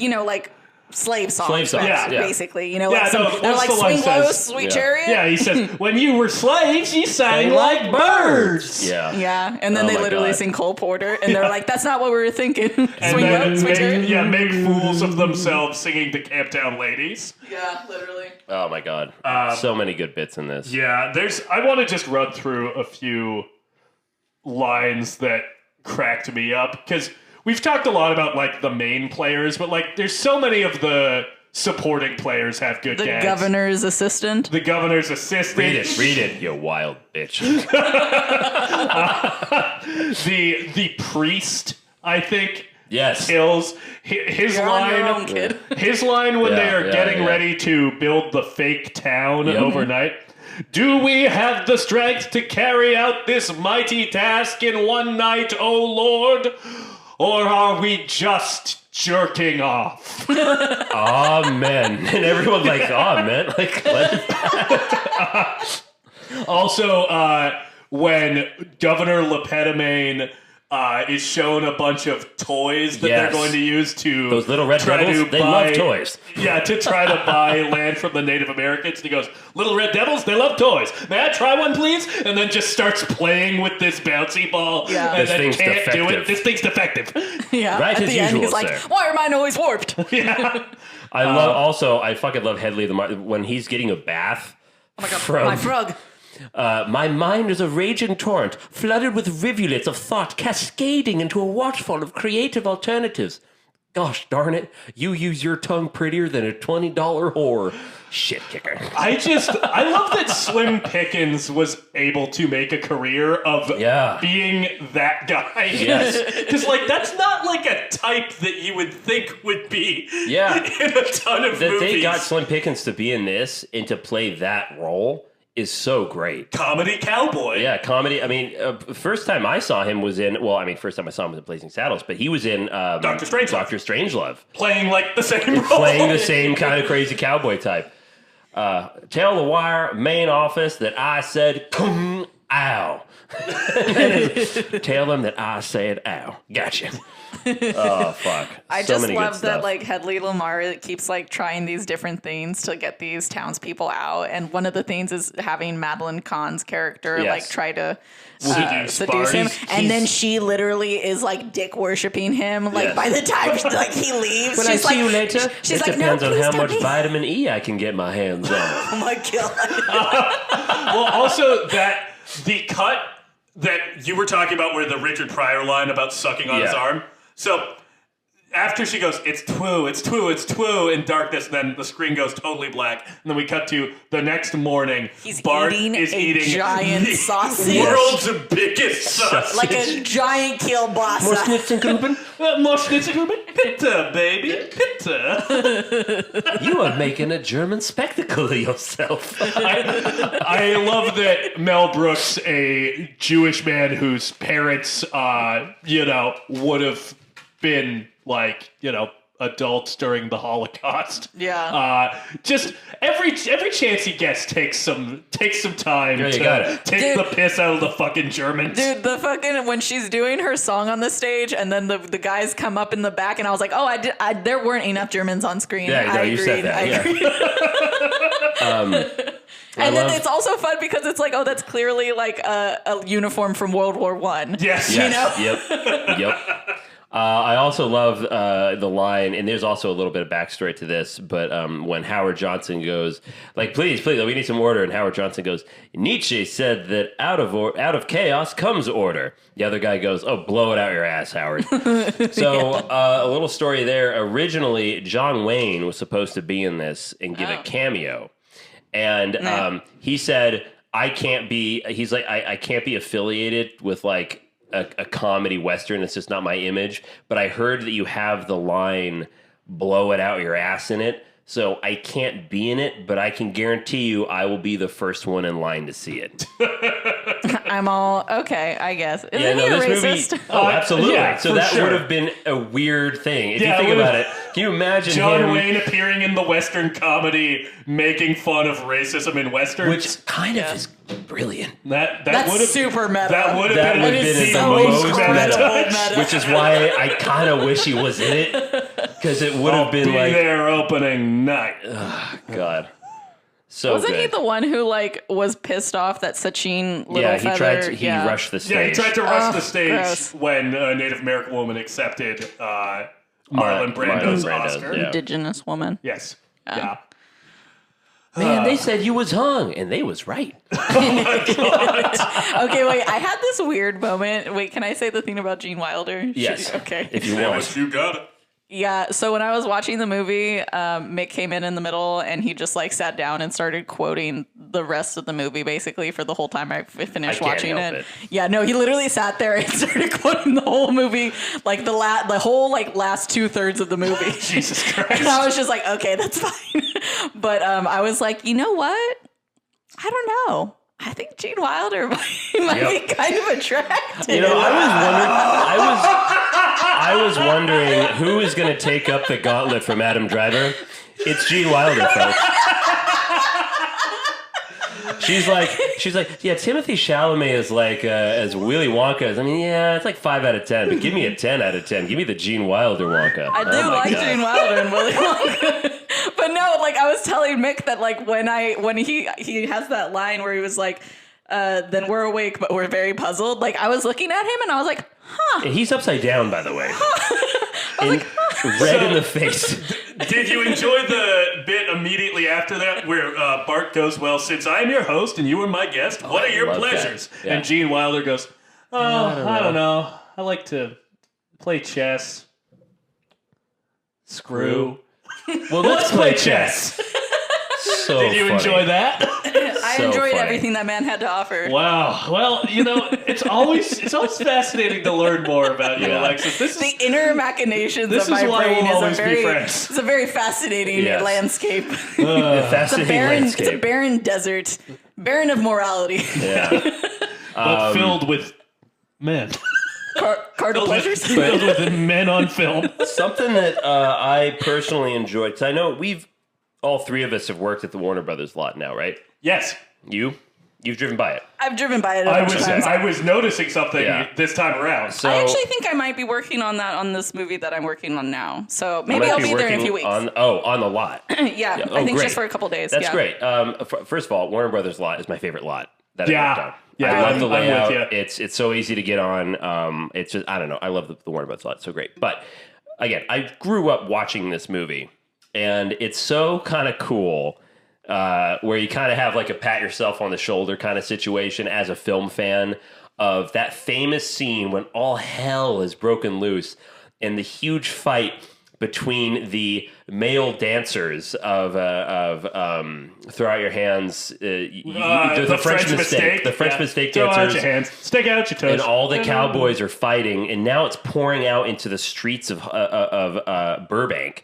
slave songs, Slave songs, yeah. basically. Yeah, Like no, they're what's like the line "Swing Low, says? Sweet Yeah. Chariot." Yeah, he says, when you were slaves, you sang like birds. Yeah. Yeah, and then Oh they my literally God. sing Cole Porter, and they're like, "That's not what we were thinking." And Swing then Low, Sweet Chariot. make fools of themselves singing to Camptown Ladies. Yeah, literally. Oh my God. So many good bits in this. Yeah, I want to just run through a few lines that cracked me up, because we've talked a lot about like the main players, but like there's so many of the supporting players have good The gags. governor's assistant. The governor's assistant. Read it, you wild bitch. The priest, I think, Yes. kills his You're on your own, line. kid. His line when Yeah, they are yeah, getting yeah. ready to build the fake town overnight. Do we have the strength to carry out this mighty task in one night, O Lord? Or are we just jerking off? Amen. And everyone's like, amen. Like, what? Also, when Governor Lepedimane is shown a bunch of toys that they're Yes. going to use to Those little red try devils, to they buy- love toys. Yeah, to try to buy land from the Native Americans. And he goes, "Little red devils, they love toys. May I try one, please?" And then just starts playing with this bouncy ball. Yeah. And This then thing's can't do it. defective. This thing's defective. Yeah. Right At as the end, usual, he's like, sir. "Why are mine always warped?" Yeah. I fucking love Hedley when he's getting a bath. Oh my God, from, my frog. My mind is a raging torrent, flooded with rivulets of thought, cascading into a waterfall of creative alternatives. Gosh darn it, you use your tongue prettier than a $20 whore. Shit kicker. I love that Slim Pickens was able to make a career of being that guy. Yes. Because, like, that's not, like, a type that you would think would be in a ton of That movies. they got Slim Pickens to be in this and to play that role is so great. Comedy cowboy. Yeah, comedy. I mean, first time I saw him was in, first time I saw him was in Blazing Saddles, but he was in Dr. Strangelove. Dr. Strangelove. Playing, like, the same role. Playing the same kind of crazy cowboy type. Tell the wire main office that I said, ow. Tell them that I said, ow. Gotcha. Oh, fuck. I So just many good love that, stuff. like, Hedley Lamar keeps, like, trying these different things to get these townspeople out. And one of the things is having Madeline Kahn's character, Yes. like, try to Seduce seduce him. Bart. And then she literally is, like, dick worshipping him. Like, Yes. by the time, like, he leaves, When I she's see like, you later, she's it like, depends no, on please how don't much be. vitamin E I can get my hands on. Oh, my God. Well, also the cut that you were talking about where the Richard Pryor line about sucking on his Yeah. arm. So after she goes, it's twoo in darkness, and then the screen goes totally black. And then we cut to the next morning. He's Bart eating is a eating giant the sausage. world's biggest sausage. Like a giant kielbasa. More Schnitzelgruben? Pizza, baby. Pizza. You are making a German spectacle of yourself. I love that Mel Brooks, a Jewish man whose parents, would have been like, adults during the Holocaust. Yeah. Just every chance he gets takes some time Yeah, you to got it. take the piss out of the fucking Germans. Dude, the fucking when she's doing her song on the stage, and then the guys come up in the back, and I was like, oh, there weren't enough Germans on screen. Yeah, no, you said that. I Yeah. agreed. And then it's also fun because it's like, oh, that's clearly like a uniform from World War One. Yes. Yep. I also love the line, and there's also a little bit of backstory to this, but when Howard Johnson goes, like, please, we need some order, and Howard Johnson goes, Nietzsche said that out of chaos comes order. The other guy goes, oh, blow it out your ass, Howard. So a little story there. Originally, John Wayne was supposed to be in this and give a cameo, and he said, I can't be affiliated with, like, a comedy Western. It's just not my image. But I heard that you have the line, blow it out your ass in it. So I can't be in it, but I can guarantee you I will be the first one in line to see it. I'm all, okay, I guess. Isn't he a racist? Movie, oh, absolutely. Yeah, so for that sure. would have been a weird thing. If Yeah, you think it about would've- it, can you imagine John him... Wayne appearing in the Western comedy, making fun of racism in Westerns. Which kind of is brilliant. That's That's super meta. That would have That been would have is been so the most incredible meta, meta. which is why I kind of wish he was in it, because it would have been be like, there opening night. God, so Wasn't good. he the one who like was pissed off that Sachin Littlefeather? He rushed the stage. Yeah, he tried to rush Oh, the stage gross. when a Native American woman accepted Marlon Brando's Oscar. yeah. Indigenous woman. Yes. Yeah. Man, they said you was hung, and they was right. Okay, wait. I had this weird moment. Wait, can I say the thing about Gene Wilder? Yes. Okay. If you Yeah, want. but you got it. Yeah, so when I was watching the movie, Mick came in the middle and he just like sat down and started quoting the rest of the movie basically for the whole time I finished I can't watching help it. it. Yeah, no, he literally sat there and started quoting the whole movie, like the whole like last 2/3 of the movie. Jesus Christ. And I was just like, okay, that's fine. But I was like, you know what? I don't know. I think Gene Wilder might be kind of attractive. You know, I was wondering who is going to take up the gauntlet from Adam Driver. It's Gene Wilder, folks. She's like, yeah, Timothy Chalamet is like as Willy Wonka. I mean, yeah, it's like 5 out of 10, but give me a 10 out of 10. Give me the Gene Wilder Wonka. I do like Gene Wilder and Willy Wonka. But no, like I was telling Mick that like when he has that line where he was like, then we're awake but we're very puzzled. Like I was looking at him and I was like, huh. And he's upside down, by the way. Red in the face. Did you enjoy the bit immediately after that where Bart goes, well, since I'm your host and you were my guest, what are your love that. pleasures? Yeah. And Gene Wilder goes, I don't know. I like to play chess. Screw. Well, Let's play chess. So Did you funny. enjoy that? I So enjoyed funny. everything that man had to offer. Wow. Well, it's always fascinating to learn more about you, Yeah. Alexis. This is The inner machinations This of my is why brain we'll is always a be very friends. it's a very fascinating Yes. landscape. A fascinating It's a landscape. barren desert, barren of morality. Yeah. but filled with men. Carnal pleasures. Filled with men on film. Something that I personally enjoyed, because I know all three of us have worked at the Warner Brothers lot now, right? Yes. You've driven by it. I've driven by it a bunch of times. I was noticing something this time around. So I actually think I might be working on that on this movie that I'm working on now. So maybe might I'll be there in a working few weeks. on the lot. Yeah, Oh, I think great. just for a couple days. That's yeah. great. First of all, Warner Brothers lot is my favorite lot that I've worked on. Yeah, I love the I'm with layout. you. It's so easy to get on. It's just I don't know. I love the Warner Brothers lot. It's so great. But again, I grew up watching this movie, and it's so kind of cool. Where you kind of have like a pat yourself on the shoulder kind of situation as a film fan of that famous scene when all hell is broken loose and the huge fight between the male dancers of Throw Out Your Hands, the French mistake, the French mistake Throw dancers. out your hands, stick out your toes. And all the cowboys are fighting, and now it's pouring out into the streets of Burbank.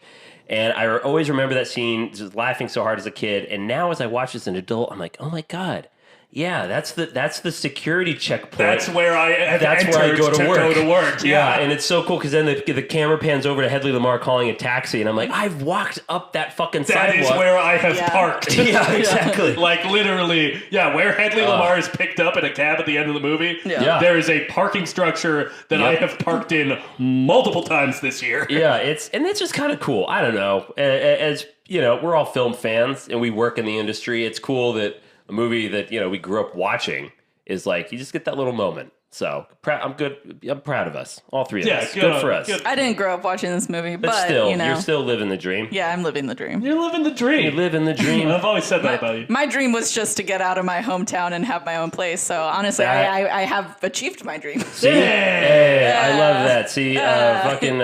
And I always remember that scene, just laughing so hard as a kid. And now, as I watch this as an adult, I'm like, oh my god, yeah, that's the security checkpoint. That's where I have That's where I go to work. Go to work. Yeah, and it's so cool because then the camera pans over to Hedley Lamar calling a taxi, and I'm like, I've walked up that fucking That sidewalk. is where I have parked. Yeah, exactly. Like literally, where Hedley Lamar is picked up in a cab at the end of the movie. Yeah. There is a parking structure that I have parked in multiple times this year. Yeah, it's just kind of cool. I don't know. As you know, we're all film fans and we work in the industry. It's cool that a movie that we grew up watching is like you just get that little moment. So I'm good. I'm proud of us, all three of us. Good for us. Good. I didn't grow up watching this movie, but still, you know, you're still living the dream. yeah, I'm living the dream. You're living the dream. You live in the dream. I've always said that about you. My dream was just to get out of my hometown and have my own place. So honestly, I have achieved my dream. See? Hey, I love that. See, fucking,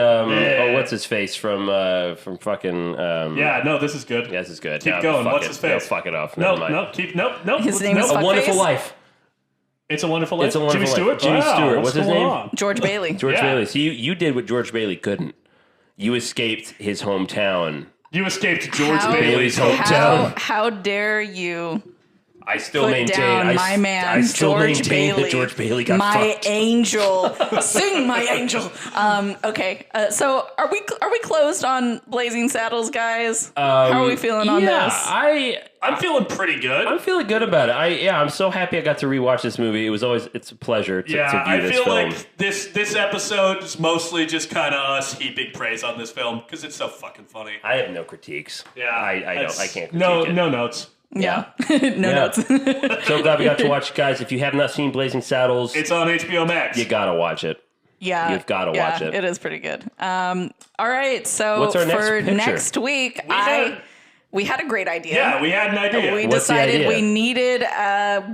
what's his face from fucking, No, this is good. yeah, this is good. Keep No, going. fuck What's it. his face? No, fuck it off. Never mind. His name is A Wonderful Fuckface? Life. It's a Wonderful Life. It's a Wonderful Jimmy Life. Stewart. Jimmy Wow, Stewart. What's his going name? on? George Bailey. George Yeah. Bailey. See, you did what George Bailey couldn't. You escaped his hometown. You escaped George How- Bailey's hometown. How dare you I still put maintain. down my man, I still George maintain Bailey. that George Bailey got my fucked. angel. Sing, my angel. Okay. So are we closed on Blazing Saddles, guys? How are we feeling on this? I'm feeling pretty good. I'm feeling good about it. I'm so happy I got to rewatch this movie. It's a pleasure to view I this feel film. like this episode is mostly just kind of us heaping praise on this film because it's so fucking funny. I have no critiques. Yeah, I that's- can't critique No, it. no notes. Yeah. No notes. So glad we got to watch it, guys. If you have not seen Blazing Saddles, It's on HBO Max. you gotta watch it. Yeah. You've gotta watch it. It is pretty good. All right. So What's our next for picture? next week, we had a great idea. Yeah, we had an idea. We What's the decided idea? we needed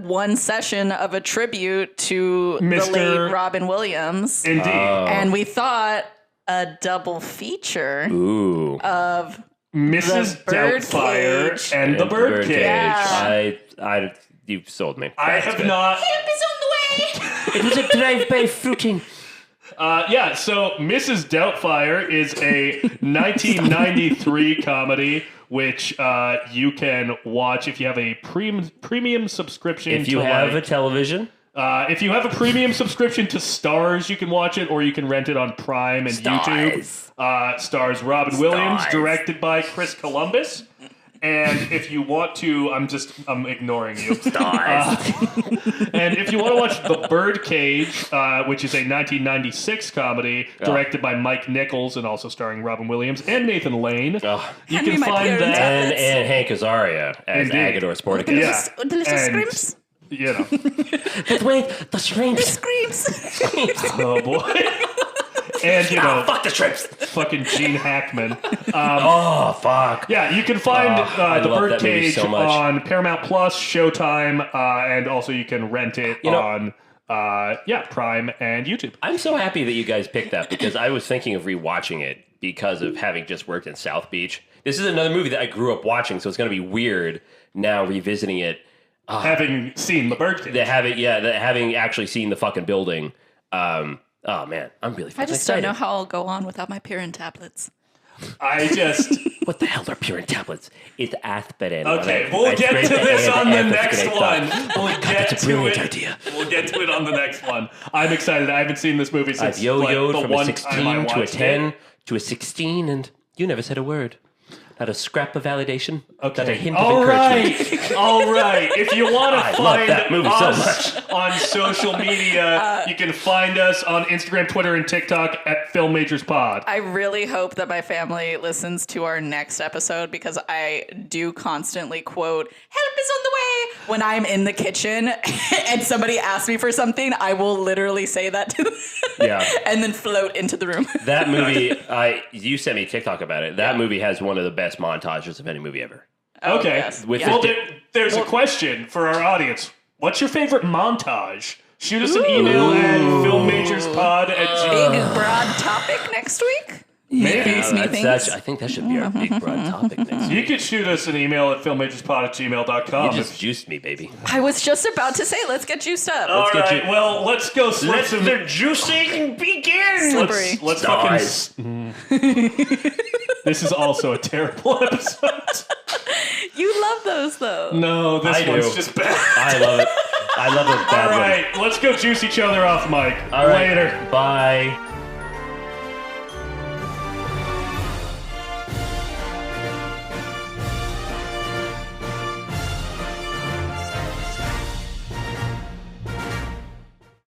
one session of a tribute to the Mr. late Robin Williams. Indeed. And we thought a double feature Ooh. of Mrs. The Doubtfire Birdcage. and the Birdcage. Yeah. You've sold me. I That's have good. not. It was a drive-by fruiting. So Mrs. Doubtfire is a 1993 comedy which you can watch if you have a premium subscription. If you have a television. If you have a premium subscription to Stars, you can watch it, or you can rent it on Prime and YouTube. Stars Robin Williams, directed by Chris Columbus. And if you want to, I'm ignoring you. And if you want to watch The Birdcage, which is a 1996 comedy directed by Mike Nichols and also starring Robin Williams and Nathan Lane, you Hand me can my find parents' that. And Hank Azaria as Indeed. Agador Sporticus. Yeah. Delicious And, screams. You know. But wait, the shrimps. Screams. Oh boy. And you know, Fuck the shrimps. fucking Gene Hackman. Oh, fuck. Yeah, you can find I The love that movie Birdcage so much. on Paramount Plus, Showtime, and also you can rent it on Prime and YouTube. I'm so happy that you guys picked that because I was thinking of rewatching it because of having just worked in South Beach. This is another movie that I grew up watching, so it's going to be weird now revisiting it. Having seen The Birdcage. Having actually seen the fucking building. Oh man, I'm really fucking I just excited. don't know how I'll go on without my Pirin tablets. I just... What the hell are Purine tablets? It's aspirin. Okay, we'll get to this on the next one. We'll get That's a to brilliant it. idea. We'll get to it on the next one. I'm excited. I haven't seen this movie since I've yo-yoed the from a one 16 time I to a watched 10 it. to a 16, and you never said a word. Not a scrap of validation. Okay. Not a hint of encouragement. All right. If you want I to love find that movie so us on social media, you can find us on Instagram, Twitter, and TikTok at Film Majors Pod. I really hope that my family listens to our next episode because I do constantly quote, "Help is on the way." When I'm in the kitchen and somebody asks me for something, I will literally say that to them and then float into the room. That movie, you sent me a TikTok about it. That movie has one of the best montages of any movie ever. Okay. Yes. With Well, the- there's a question for our audience. What's your favorite montage? Shoot us an email at filmmajorspod@gmail.com. Big broad topic next week. Maybe. Makes me think. I think that should be our big broad topic next week. You could shoot us an email at filmmajorspod@gmail.com. You just juiced me, baby. I was just about to say, let's get juiced up. All get right, you- well, let's go slip some... the juicing begin. Slippery. Let's Stars. fucking... This is also a terrible episode. You love those though. No, this I do. one's just bad. I love it. I love a bad All one. right, let's go juice each other off, Mike. All right. Later. Bye.